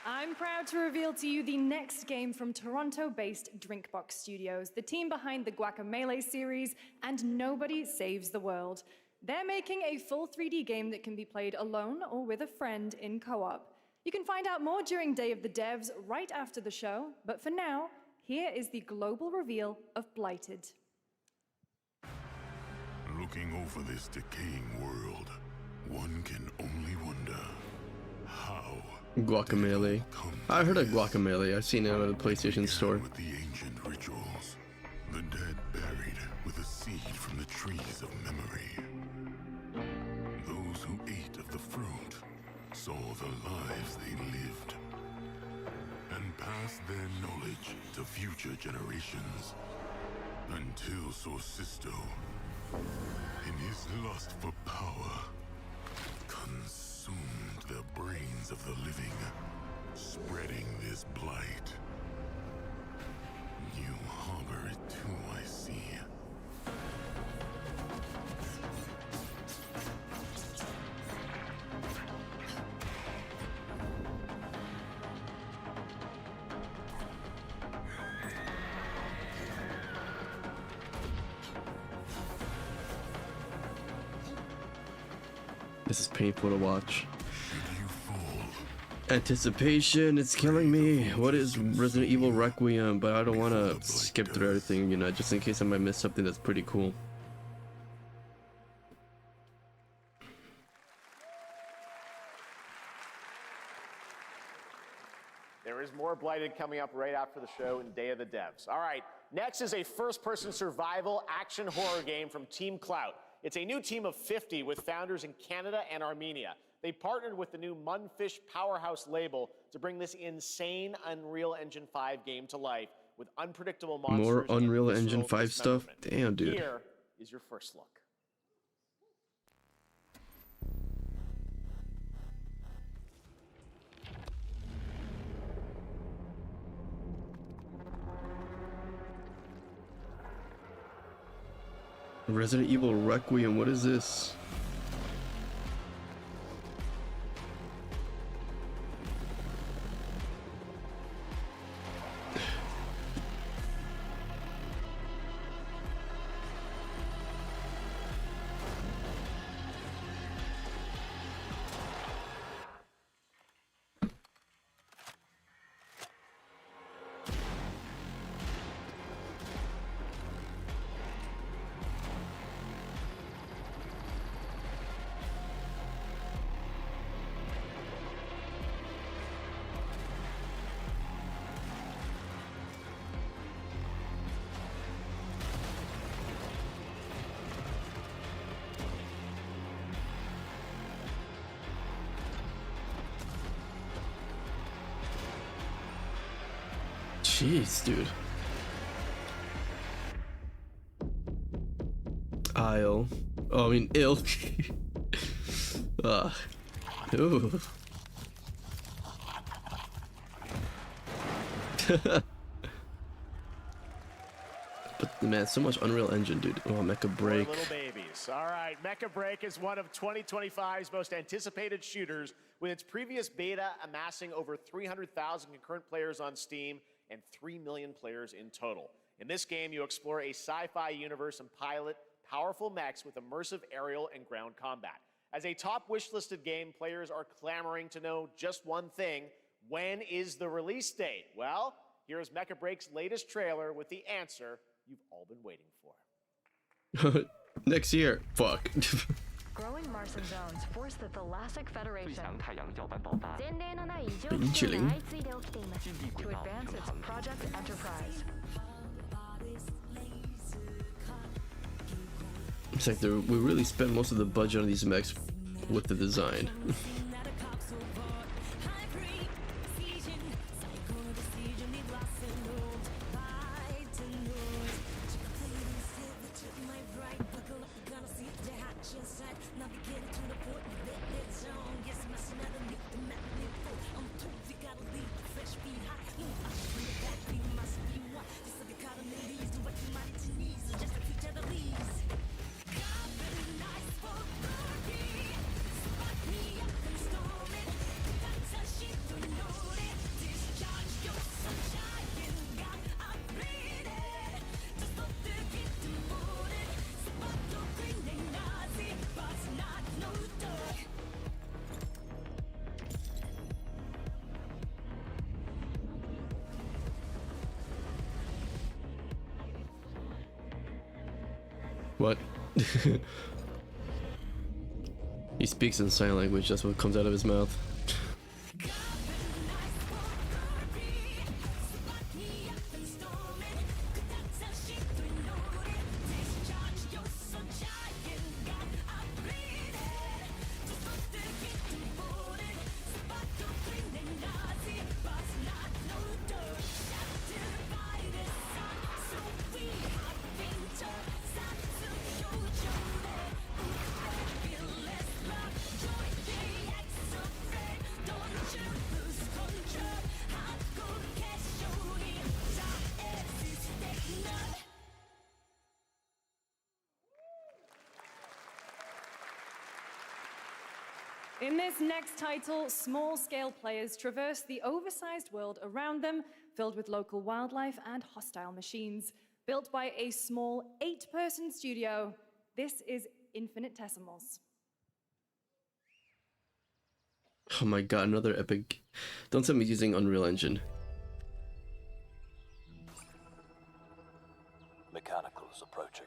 I: I'm proud to reveal to you the next game from Toronto-based Drinkbox Studios, the team behind the Guacamelee series and Nobody Saves the World. They're making a full 3D game that can be played alone or with a friend in co-op. You can find out more during Day of the Devs right after the show, but for now, here is the global reveal of Blighted.
D: Looking over this decaying world,
R: One can only wonder how.
A: Guacamole. I heard of Guacamole. I've seen it at the PlayStation Store.
R: With the ancient rituals, the dead buried with a seed from the trees of memory. Those who ate of the fruit saw the lives they lived and passed their knowledge to future generations until Sorcisto, in his lust for power, consumed the brains of the living, spreading this blight. You harbor it too, I see.
A: This is painful to watch. Anticipation, it's killing me. What is Resident Evil Requiem? But I don't want to skip through everything, you know, just in case I might miss something that's pretty cool.
C: There is more Blighted coming up right after the show in Day of the Devs. All right, next is a first-person survival action horror game from Team Clout. It's a new team of 50 with founders in Canada and Armenia. They partnered with the new Munfish Powerhouse label to bring this insane Unreal Engine 5 game to life with unpredictable monsters.
A: More
C: and
A: Unreal
C: visceral
A: Engine 5 stuff?
C: dismemberment.
A: Damn, dude.
C: Here is your first look.
A: Resident Evil Requiem, what is this? Jeez, dude. Aisle. Oh, I mean, ill. Ooh. But man, so much Unreal Engine, dude. Oh, Mecha Break.
C: Little babies. All right, Mecha Break is one of 2025's most anticipated shooters, with its previous beta amassing over 300,000 concurrent players on Steam and 3 million players in total. In this game, you explore a sci-fi universe and pilot powerful mechs with immersive aerial and ground combat. As a top wishlisted game, players are clamoring to know just one thing: when is the release date? Well, here's Mecha Break's latest trailer with the answer you've all been waiting for.
A: Next year. Fuck.
F: Growing Martian zones force the Thalassic Federation
A: Chilling.
F: to advance its Project Enterprise.
A: It's like we really spent most of the budget on these mechs with the design. What? He speaks in sign language, that's what comes out of his mouth.
I: In this next title, small-scale players traverse the oversized world around them, filled with local wildlife and hostile machines. Built by a small 8-person studio, this is Infinitesimals.
A: Oh my god, another epic. Don't tell me using Unreal Engine.
H: Mechanicals approaching.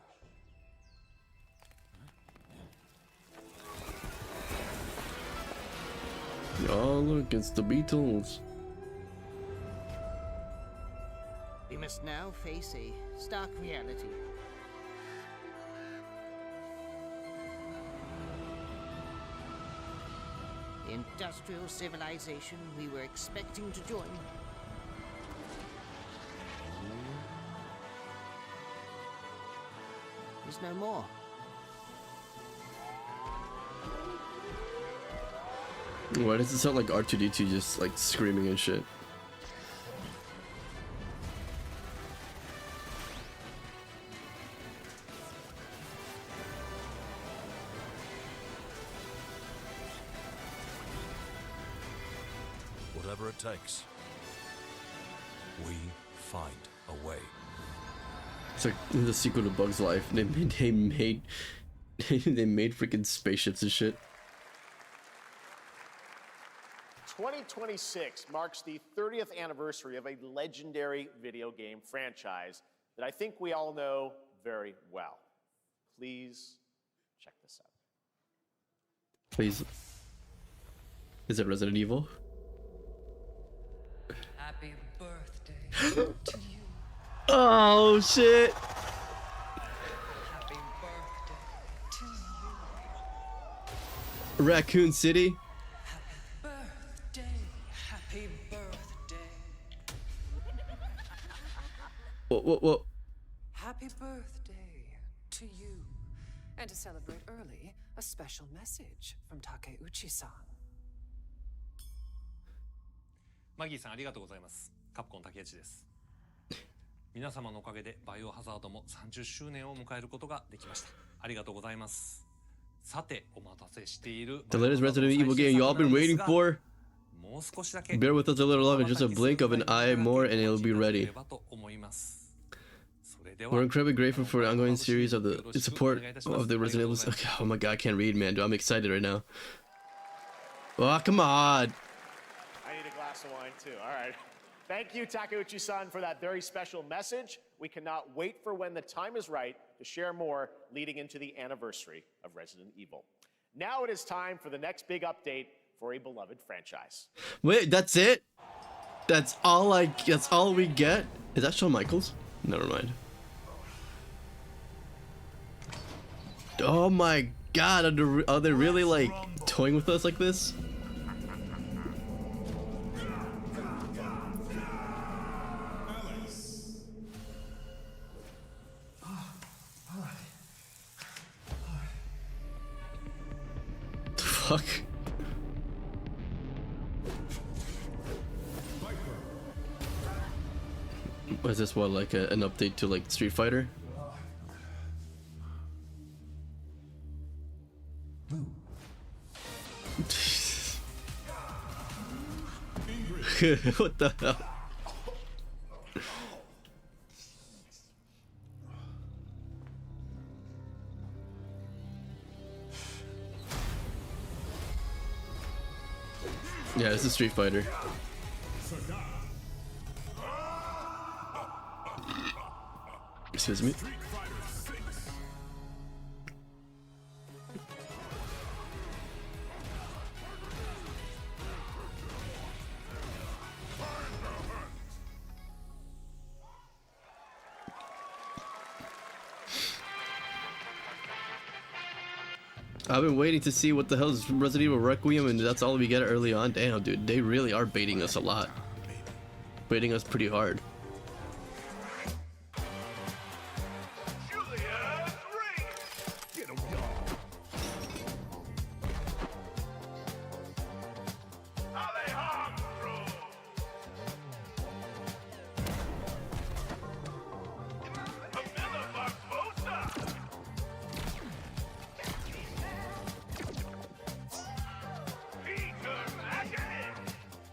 A: Oh look, it's the Beatles.
M: We must now face a stark reality. The industrial civilization we were expecting to join is no more.
A: Why does it sound like R2-D2 just like screaming and shit?
H: Whatever it takes, we find a way.
A: It's like the sequel to Bug's Life. They made they made freaking spaceships and shit.
C: 2026 marks the 30th anniversary of a legendary video game franchise that I think we all know very well. Please check this out.
A: Please. Is it Resident Evil?
E: Happy birthday to you.
A: Oh shit!
E: Happy birthday to you.
A: Raccoon City?
E: Happy birthday.
A: What?
K: Happy birthday to you. And to celebrate early, a special message from Takeuchi-san.
S: マギーさんありがとうございます。カプコン竹内です。皆様のおかげでバイオハザードも30周年を迎えることができました。ありがとうございます。さて、お待たせしている
A: The latest Resident Evil game you all been waiting for?
S: もう少しだけ
A: Bear with us a little longer, just a blink of an eye more and it'll be ready. We're incredibly grateful for the ongoing series of the support of the Resident Evil. Okay, oh my god, I can't read, man. Dude, I'm excited right now. Oh, come on.
C: I need a glass of wine too. All right. Thank you, Takeuchi-san, for that very special message. We cannot wait for when the time is right to share more leading into the anniversary of Resident Evil. Now it is time for the next big update for a beloved franchise.
A: Wait, that's it? That's all we get? Is that Shawn Michaels? Never mind. Oh my god, are they really like toying with us like this? Fuck. Was this what, like an update to like Street Fighter? What the hell? Yeah, this is Street Fighter. Excuse me. I've been waiting to see what the hell is Resident Evil Requiem, and that's all we get early on. Damn, dude, they really are baiting us a lot. Baiting us pretty hard.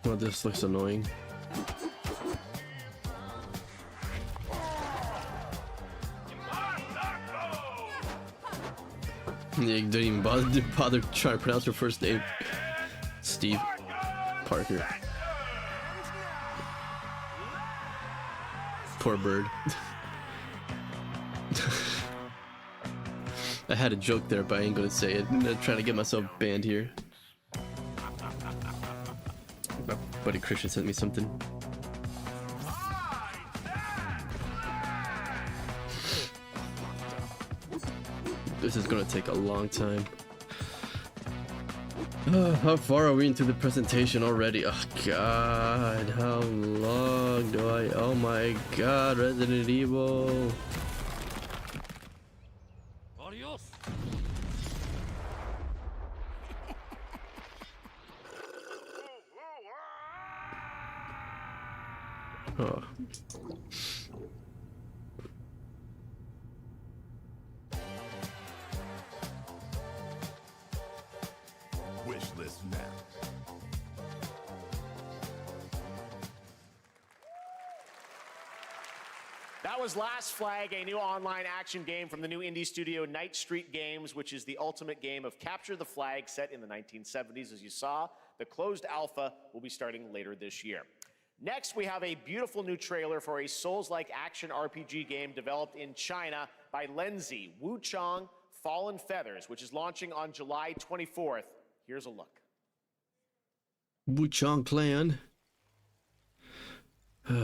A: Oh, this looks annoying. Yeah, you didn't even bother trying to pronounce her first name. Steve Parker. Poor bird. I had a joke there, but I ain't gonna say it. I'm trying to get myself banned here. My buddy Christian sent me something. This is gonna take a long time. How far are we into the presentation already? Oh god, how long do I... Oh my god, Resident Evil.
D: Adios.
A: Oh.
D: Wish list now.
C: That was Last Flag, a new online action game from the new indie studio Night Street Games, which is the ultimate game of capture the flag set in the 1970s. As you saw, the closed alpha will be starting later this year. Next, we have a beautiful new trailer for a Souls-like action RPG game developed in China by Lenzi, Wuchang Fallen Feathers, which is launching on July 24th. Here's a look.
A: Wuchang Clan.
J: Is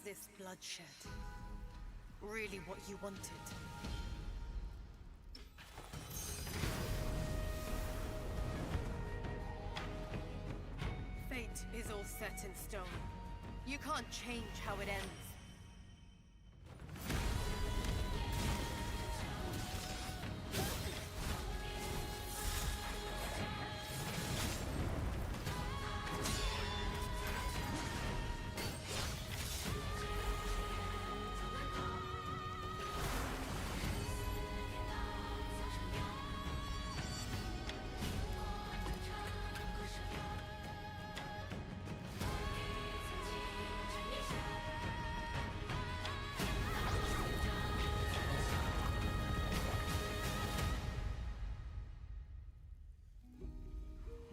J: this bloodshed really what you wanted? Fate is all set in stone. You can't change how it ends.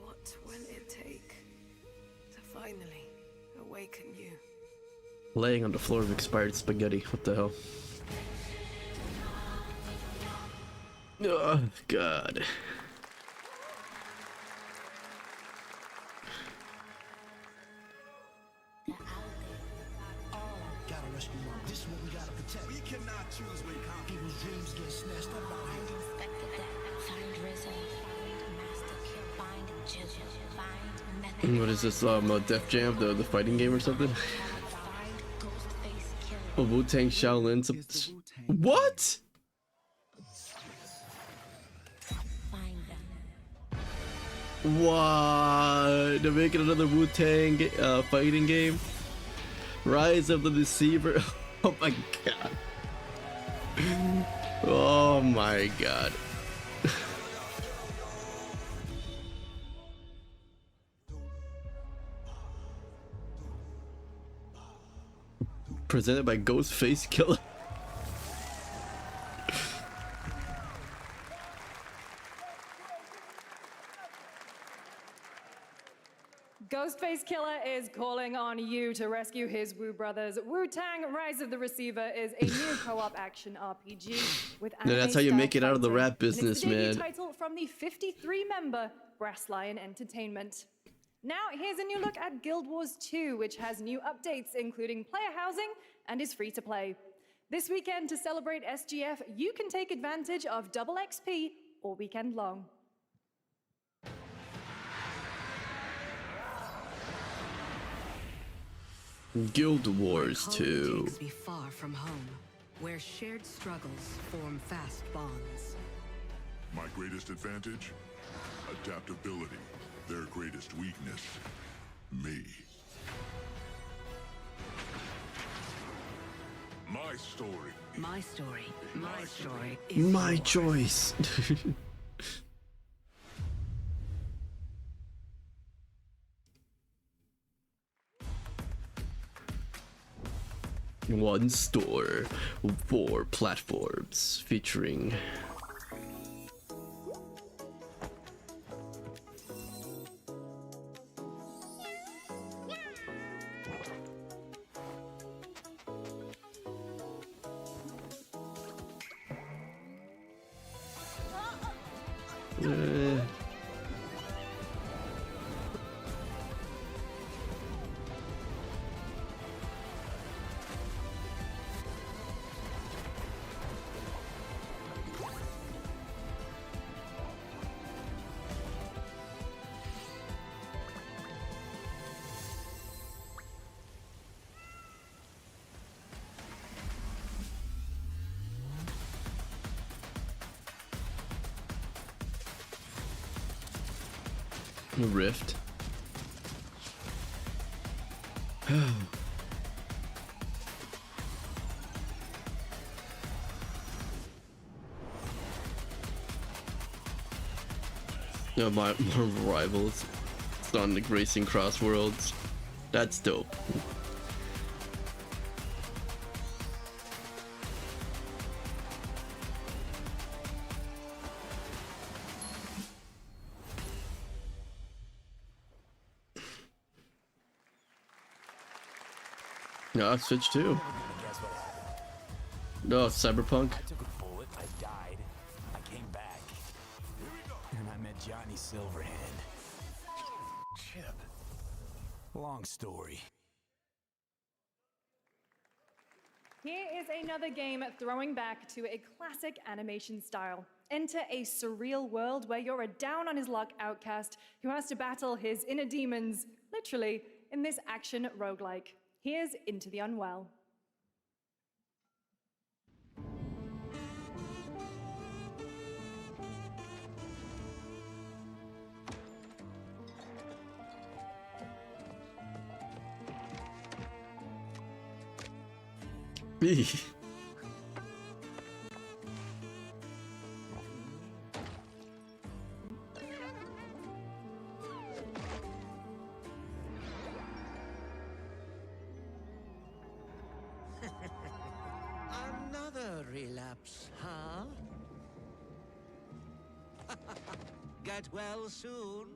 J: What will it take to finally awaken you?
A: Laying on the floor of expired spaghetti. What the hell? Oh, God.
D: Gotta rescue mom. This is what we gotta protect. We cannot choose when people's dreams get snatched up out here.
A: What is this, Def Jam, the fighting game or something? Oh, Wu-Tang Shaolin. What? What? They're making another Wu-Tang fighting game? Rise of the Deceiver. Oh my god. Oh my god. Presented by Ghostface Killer.
I: Ghostface Killer is calling on you to rescue his Wu brothers. Wu-Tang Rise of the Receiver is a new co-op action RPG with
A: No, that's how you make it out of the rap
I: fighting,
A: business,
I: and it's the
A: man.
I: debut title from the 53-member Brass Lion Entertainment. Now, here's a new look at Guild Wars 2, which has new updates, including player housing and is free to play. This weekend, to celebrate SGF, you can take advantage of double XP all weekend long.
A: Guild Wars 2.
K: Takes me far from home, where shared struggles form fast bonds.
N: My greatest advantage? Adaptability. Their greatest weakness? Me. My story.
K: My story. My story.
A: My choice. One store, 4 platforms, featuring Rift. No, my rivals. Sonic Racing Cross Worlds. That's dope. No, I've switched too. No, Cyberpunk.
T: I took a bullet, I died, I came back, and I met Johnny Silverhand. Chip. Long story.
I: Here is another game throwing back to a classic animation style. Enter a surreal world where you're a down-on-his-luck outcast who has to battle his inner demons, literally, in this action roguelike. Here's Into the Unwell.
M: Another relapse, huh? Get well soon.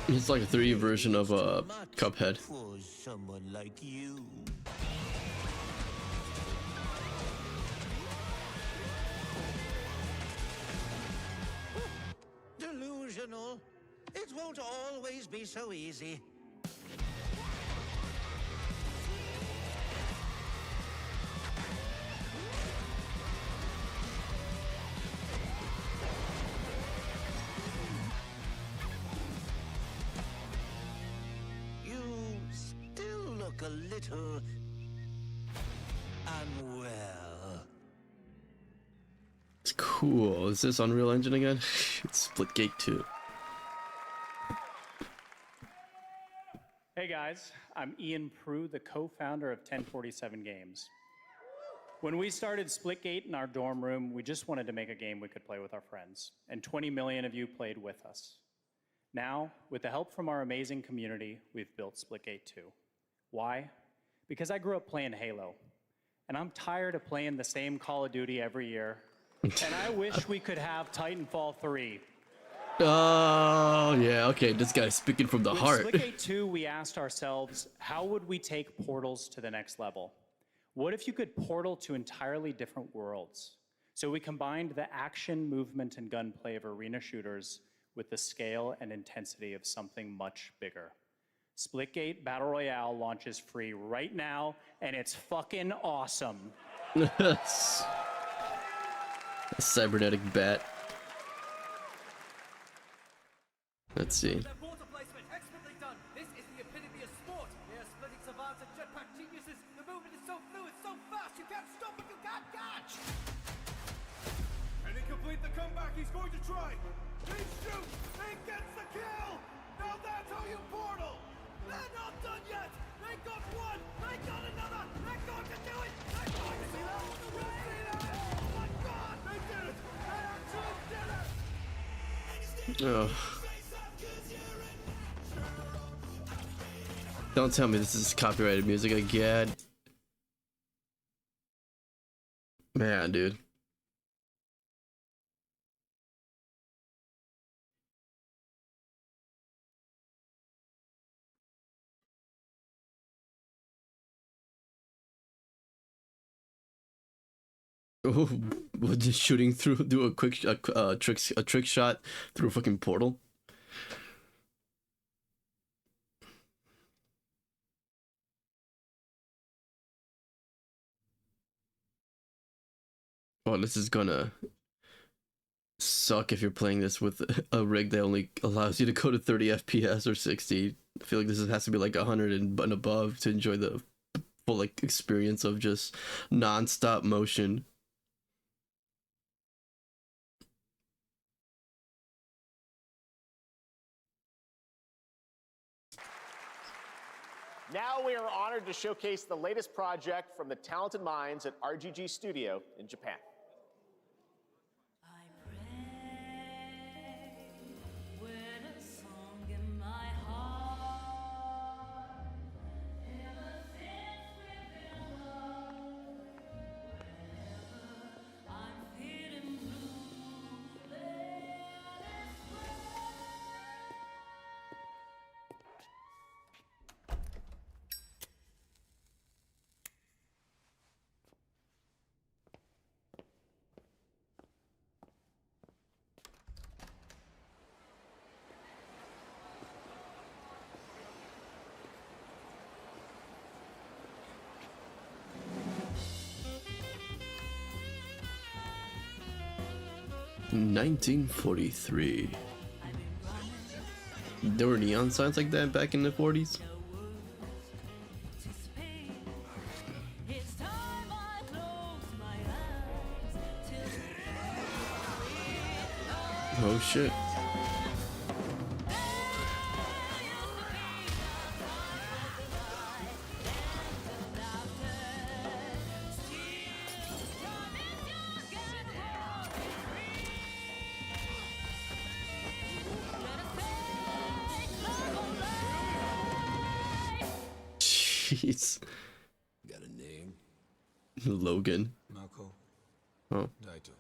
A: It's like a 3D version of Cuphead.
M: For someone like you. Delusional. It won't always be so easy. You still look a little unwell.
A: It's cool. Is this Unreal Engine again? It's Splitgate 2.
U: Hey guys, I'm Ian Prue, the co-founder of 1047 Games. When we started Splitgate in our dorm room, we just wanted to make a game we could play with our friends, and 20 million of you played with us. Now, with the help from our amazing community, we've built Splitgate 2. Why? Because I grew up playing Halo, and I'm tired of playing the same Call of Duty every year, and I wish we could have Titanfall 3.
A: Oh, yeah, okay, this guy's speaking from the
U: With
A: heart.
U: Splitgate 2, we asked ourselves, how would we take portals to the next level? What if you could portal to entirely different worlds? So we combined the action, movement, and gunplay of arena shooters with the scale and intensity of something much bigger. Splitgate Battle Royale launches free right now, and it's fucking awesome.
A: A cybernetic bat. Let's see.
B: Water placement, expertly done. This is the epitome of sport. They are splitting savants and jetpack geniuses. The movement is so fluid, so fast, you can't stop but you can't catch.
D: And he complete the comeback he's going to try. He shoots, he gets the kill. Now that's how you portal. They're not done yet. They got one, they got another. They're going to do it. They're going to do it. Oh my God, they did it. They actually did it.
A: Oh. Don't tell me this is copyrighted music again. Man, dude. Oh, just shooting through, do a quick trick shot through a fucking portal. Oh, this is gonna suck if you're playing this with a rig that only allows you to go to 30 FPS or 60. I feel like this has to be like 100 and above to enjoy the full like experience of just non-stop motion.
C: Now we are honored to showcase the latest project from the talented minds at RGG Studio in Japan.
A: In 1943. There were neon signs like that back in the 40s. Oh shit. Jeez.
R: Got a name?
A: Logan.
R: Mako.
A: Oh.
R: Daito.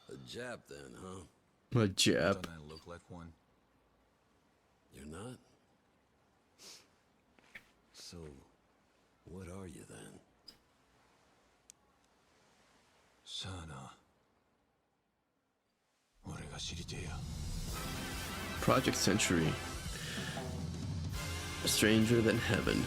R: A Jap then, huh?
A: A Jap.
R: Don't I look like one? You're not? So, what are you then? Sana.
A: Project Century. Stranger than heaven.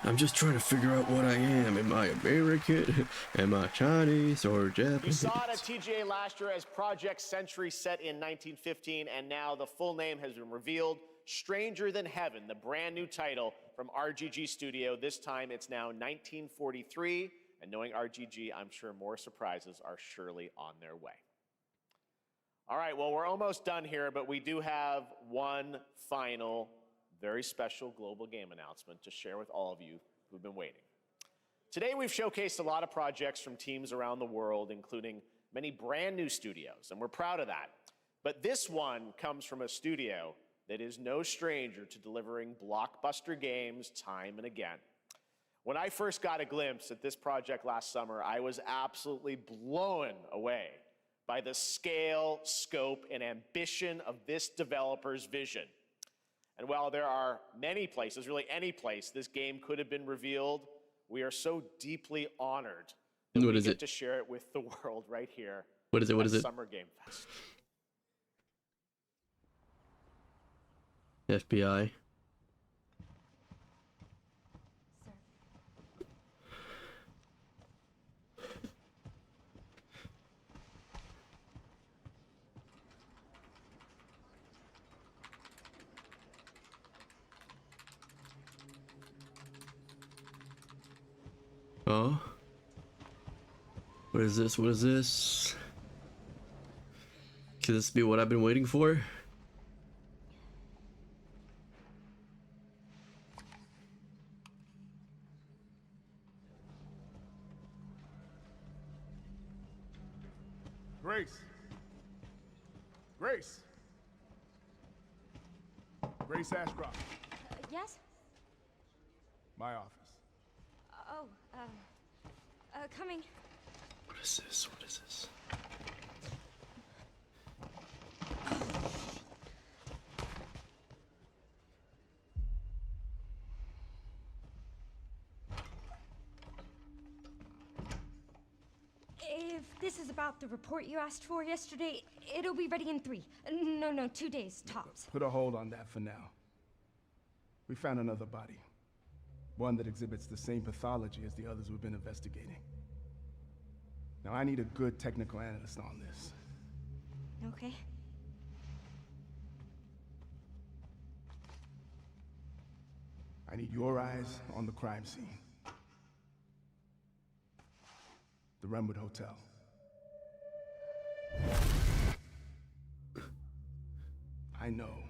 A: I'm just trying to figure out what I am. Am I American? Am I Chinese or Japanese?
C: You saw it at TGA last year as Project Century set in 1915, and now the full name has been revealed. Stranger Than Heaven, the brand new title from RGG Studio. This time it's now 1943, and knowing RGG, I'm sure more surprises are surely on their way. All right, well, we're almost done here, but we do have one final, very special global game announcement to share with all of you who've been waiting. Today, we've showcased a lot of projects from teams around the world, including many brand new studios, and we're proud of that. But this one comes from a studio that is no stranger to delivering blockbuster games time and again. When I first got a glimpse at this project last summer, I was absolutely blown away by the scale, scope, and ambition of this developer's vision. And while there are many places, really any place, this game could have been revealed, we are so deeply honored that
A: What
C: we
A: is
C: get
A: it?
C: to share it with the world right here.
A: What is it? What
C: at
A: is it?
C: Summer Game Fest.
A: FBI. Oh. What is this? What is this? Could this be what I've been waiting for?
D: Grace. Grace. Grace Ashcroft.
G: Yes?
D: My office.
G: Oh, coming.
A: What is this? What is this?
G: If this is about the report you asked for yesterday, it'll be ready in 3. No, 2 days, tops.
D: Put a hold on that for now. We found another body. One that exhibits the same pathology as the others we've been investigating. Now, I need a good technical analyst on this.
G: Okay.
D: I need your eyes on the crime scene. The Renwood Hotel. I know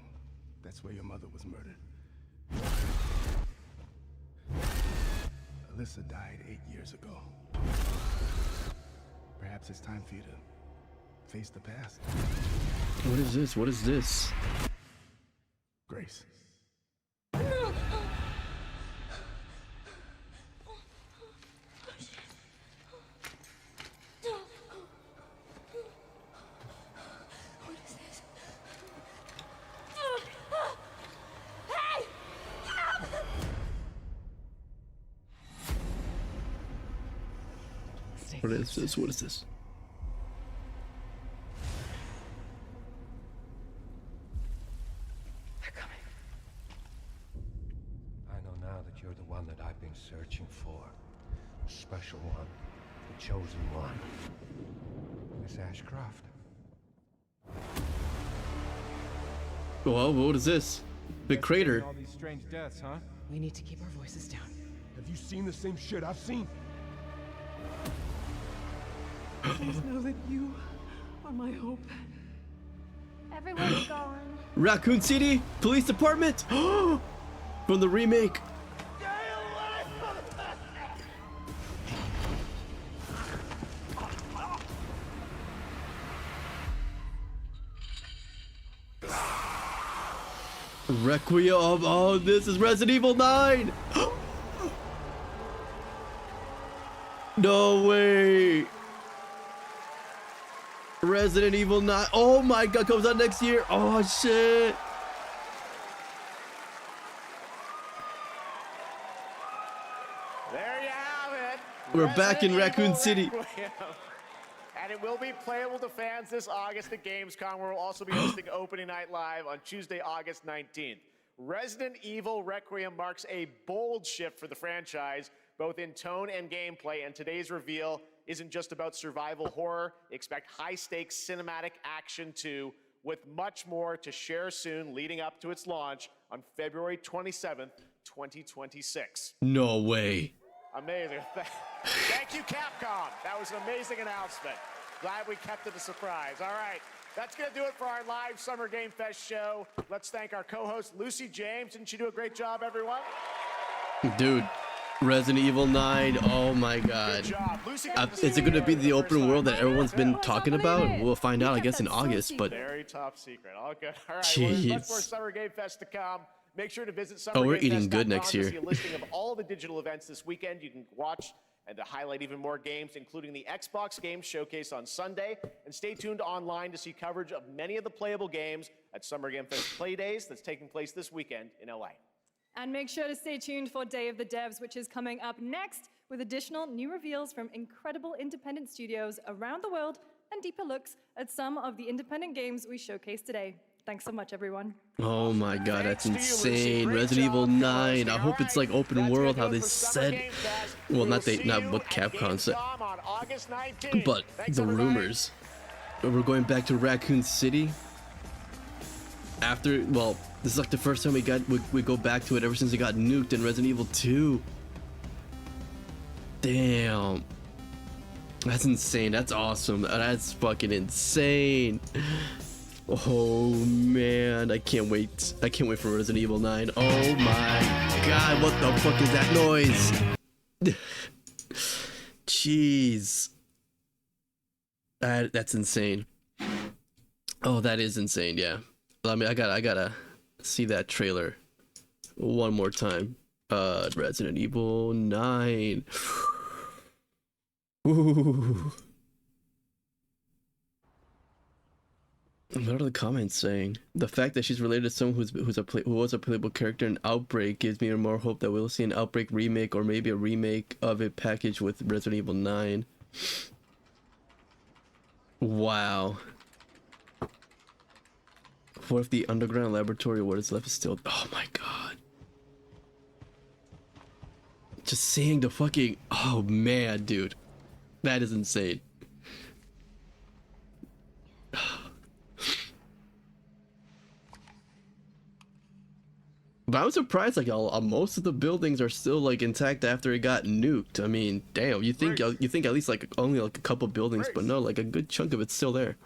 D: that's where your mother was murdered. Alyssa died 8 years ago. Perhaps it's time for you to face the past.
A: What is this? What is this?
D: Grace.
A: What is this? What is this?
L: I know now that you're the one that I've been searching for. The special one. The chosen one. Miss Ashcroft.
A: Well, what is this? The crater.
Q: All these strange deaths, huh?
K: We need to keep our voices down.
D: Have you seen the same shit I've seen?
K: Please know that you are my hope.
G: Everyone's gone.
A: Raccoon City Police Department. From the remake. Requiem. Oh, this is Resident Evil 9. No way. Resident Evil 9. Oh my god, comes out next year. Oh shit.
C: There you have it.
A: We're back in
C: Resident
A: Raccoon
C: Evil
A: City.
C: Requiem. And it will be playable to fans this August at Gamescom, where we'll also be hosting Opening Night Live on Tuesday, August 19th. Resident Evil Requiem marks a bold shift for the franchise, both in tone and gameplay, and today's reveal isn't just about survival horror. Expect high-stakes cinematic action too, with much more to share soon leading up to its launch on February 27th, 2026.
A: No way.
C: Amazing. Thank you, Capcom. That was an amazing announcement. Glad we kept it a surprise. All right, that's going to do it for our live Summer Game Fest show. Let's thank our co-host, Lucy James. Didn't she do a great job, everyone?
A: Dude, Resident Evil 9. Oh my god.
C: Good job. Lucy,
A: Is it going to be the open world that everyone's been talking about? We'll find out, I guess, in August, but...
C: Very top secret. All good. All right, well, there's much more Summer Game Fest to come. Make sure to visit
A: Oh, we're eating
C: summergamefest.com
A: good next
C: to
A: year.
C: see a listing of all the digital events this weekend. You can watch And to highlight even more games, including the Xbox Games Showcase on Sunday, and stay tuned online to see coverage of many of the playable games at Summer Game Fest Play Days that's taking place this weekend in LA.
I: And make sure to stay tuned for Day of the Devs, which is coming up next, with additional new reveals from incredible independent studios around the world and deeper looks at some of the independent games we showcased today. Thanks so much, everyone.
A: Oh my god, that's insane. Resident Evil 9. I hope it's like open world, how they said. Well, not what Capcom said, but the rumors. We're going back to Raccoon City. After, well, this is like the first time we go back to it ever since it got nuked in Resident Evil 2. Damn. That's insane. That's awesome. That's fucking insane. Oh man, I can't wait. I can't wait for Resident Evil 9. Oh my god, what the fuck is that noise? Jeez. That's insane. Oh, that is insane, yeah. I mean, I gotta see that trailer one more time. Resident Evil 9. Ooh. What are the comments saying? The fact that she's related to someone who was a playable character in Outbreak gives me more hope that we'll see an Outbreak remake, or maybe a remake of it packaged with Resident Evil 9. Wow. What if the underground laboratory, what is left is still... Oh my god. Just seeing the fucking... Oh man, dude. That is insane. But I'm surprised, like, most of the buildings are still like intact after it got nuked. I mean, damn, you think at least like only like a couple buildings, but no, like a good chunk of it's still there.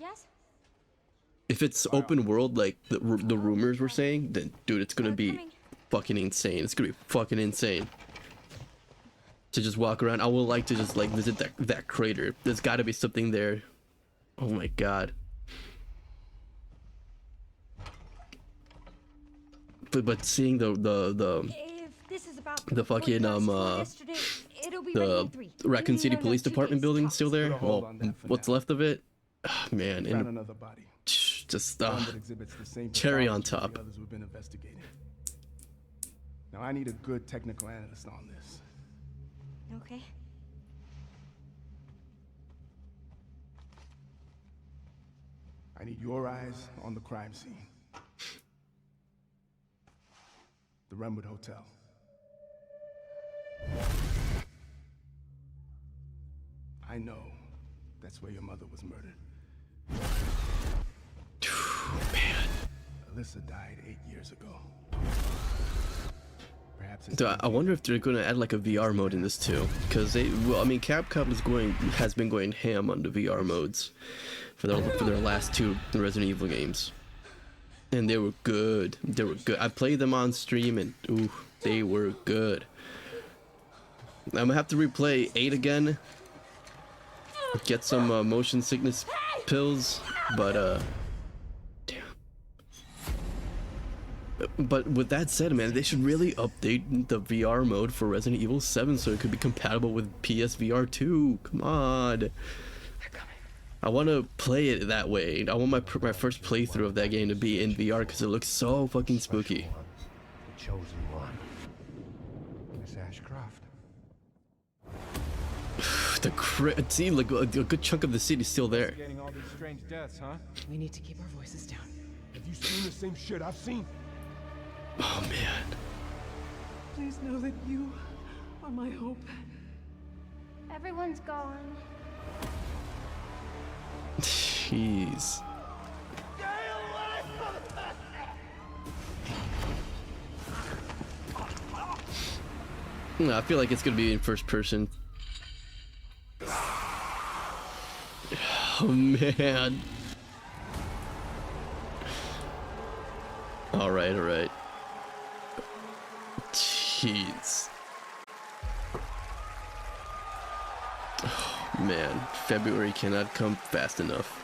G: Yes?
A: If it's open world like the rumors were saying, then dude, it's gonna be fucking insane. It's gonna be fucking insane to just walk around. I would like to just like visit that crater. There's got to be something there. Oh my god. But seeing the fucking the Raccoon City Police Department building still there. Well, what's left of it? Oh, man, and
O: another body.
A: Just cherry on top.
O: Now I need a good technical analyst on this.
G: Okay.
O: I need your eyes on the crime scene. The Renwood Hotel. I know that's where your mother was murdered.
A: Man.
O: Alyssa died 8 years ago. Perhaps
A: So I wonder if they're going to add like a VR mode in this too, because well, I mean, Capcom has been going ham on the VR modes for their last 2 Resident Evil games. And they were good. They were good. I played them on stream and ooh, they were good. I'm gonna have to replay 8 again. Get some motion sickness pills, but damn. But with that said, man, they should really update the VR mode for Resident Evil 7 so it could be compatible with PSVR 2. Come on. I want to play it that way. I want my first playthrough of that game to be in VR because it looks so fucking spooky.
L: The chosen one. Miss Ashcroft.
A: See, like a good chunk of the city's still there.
O: Getting all these strange deaths, huh?
K: We need to keep our voices down.
O: Have you seen the same shit I've seen?
A: Oh man.
K: Please know that you are my hope.
G: Everyone's gone.
A: Jeez. I feel like it's gonna be in first person. Oh man. All right. Jeez. Oh man, February cannot come fast enough.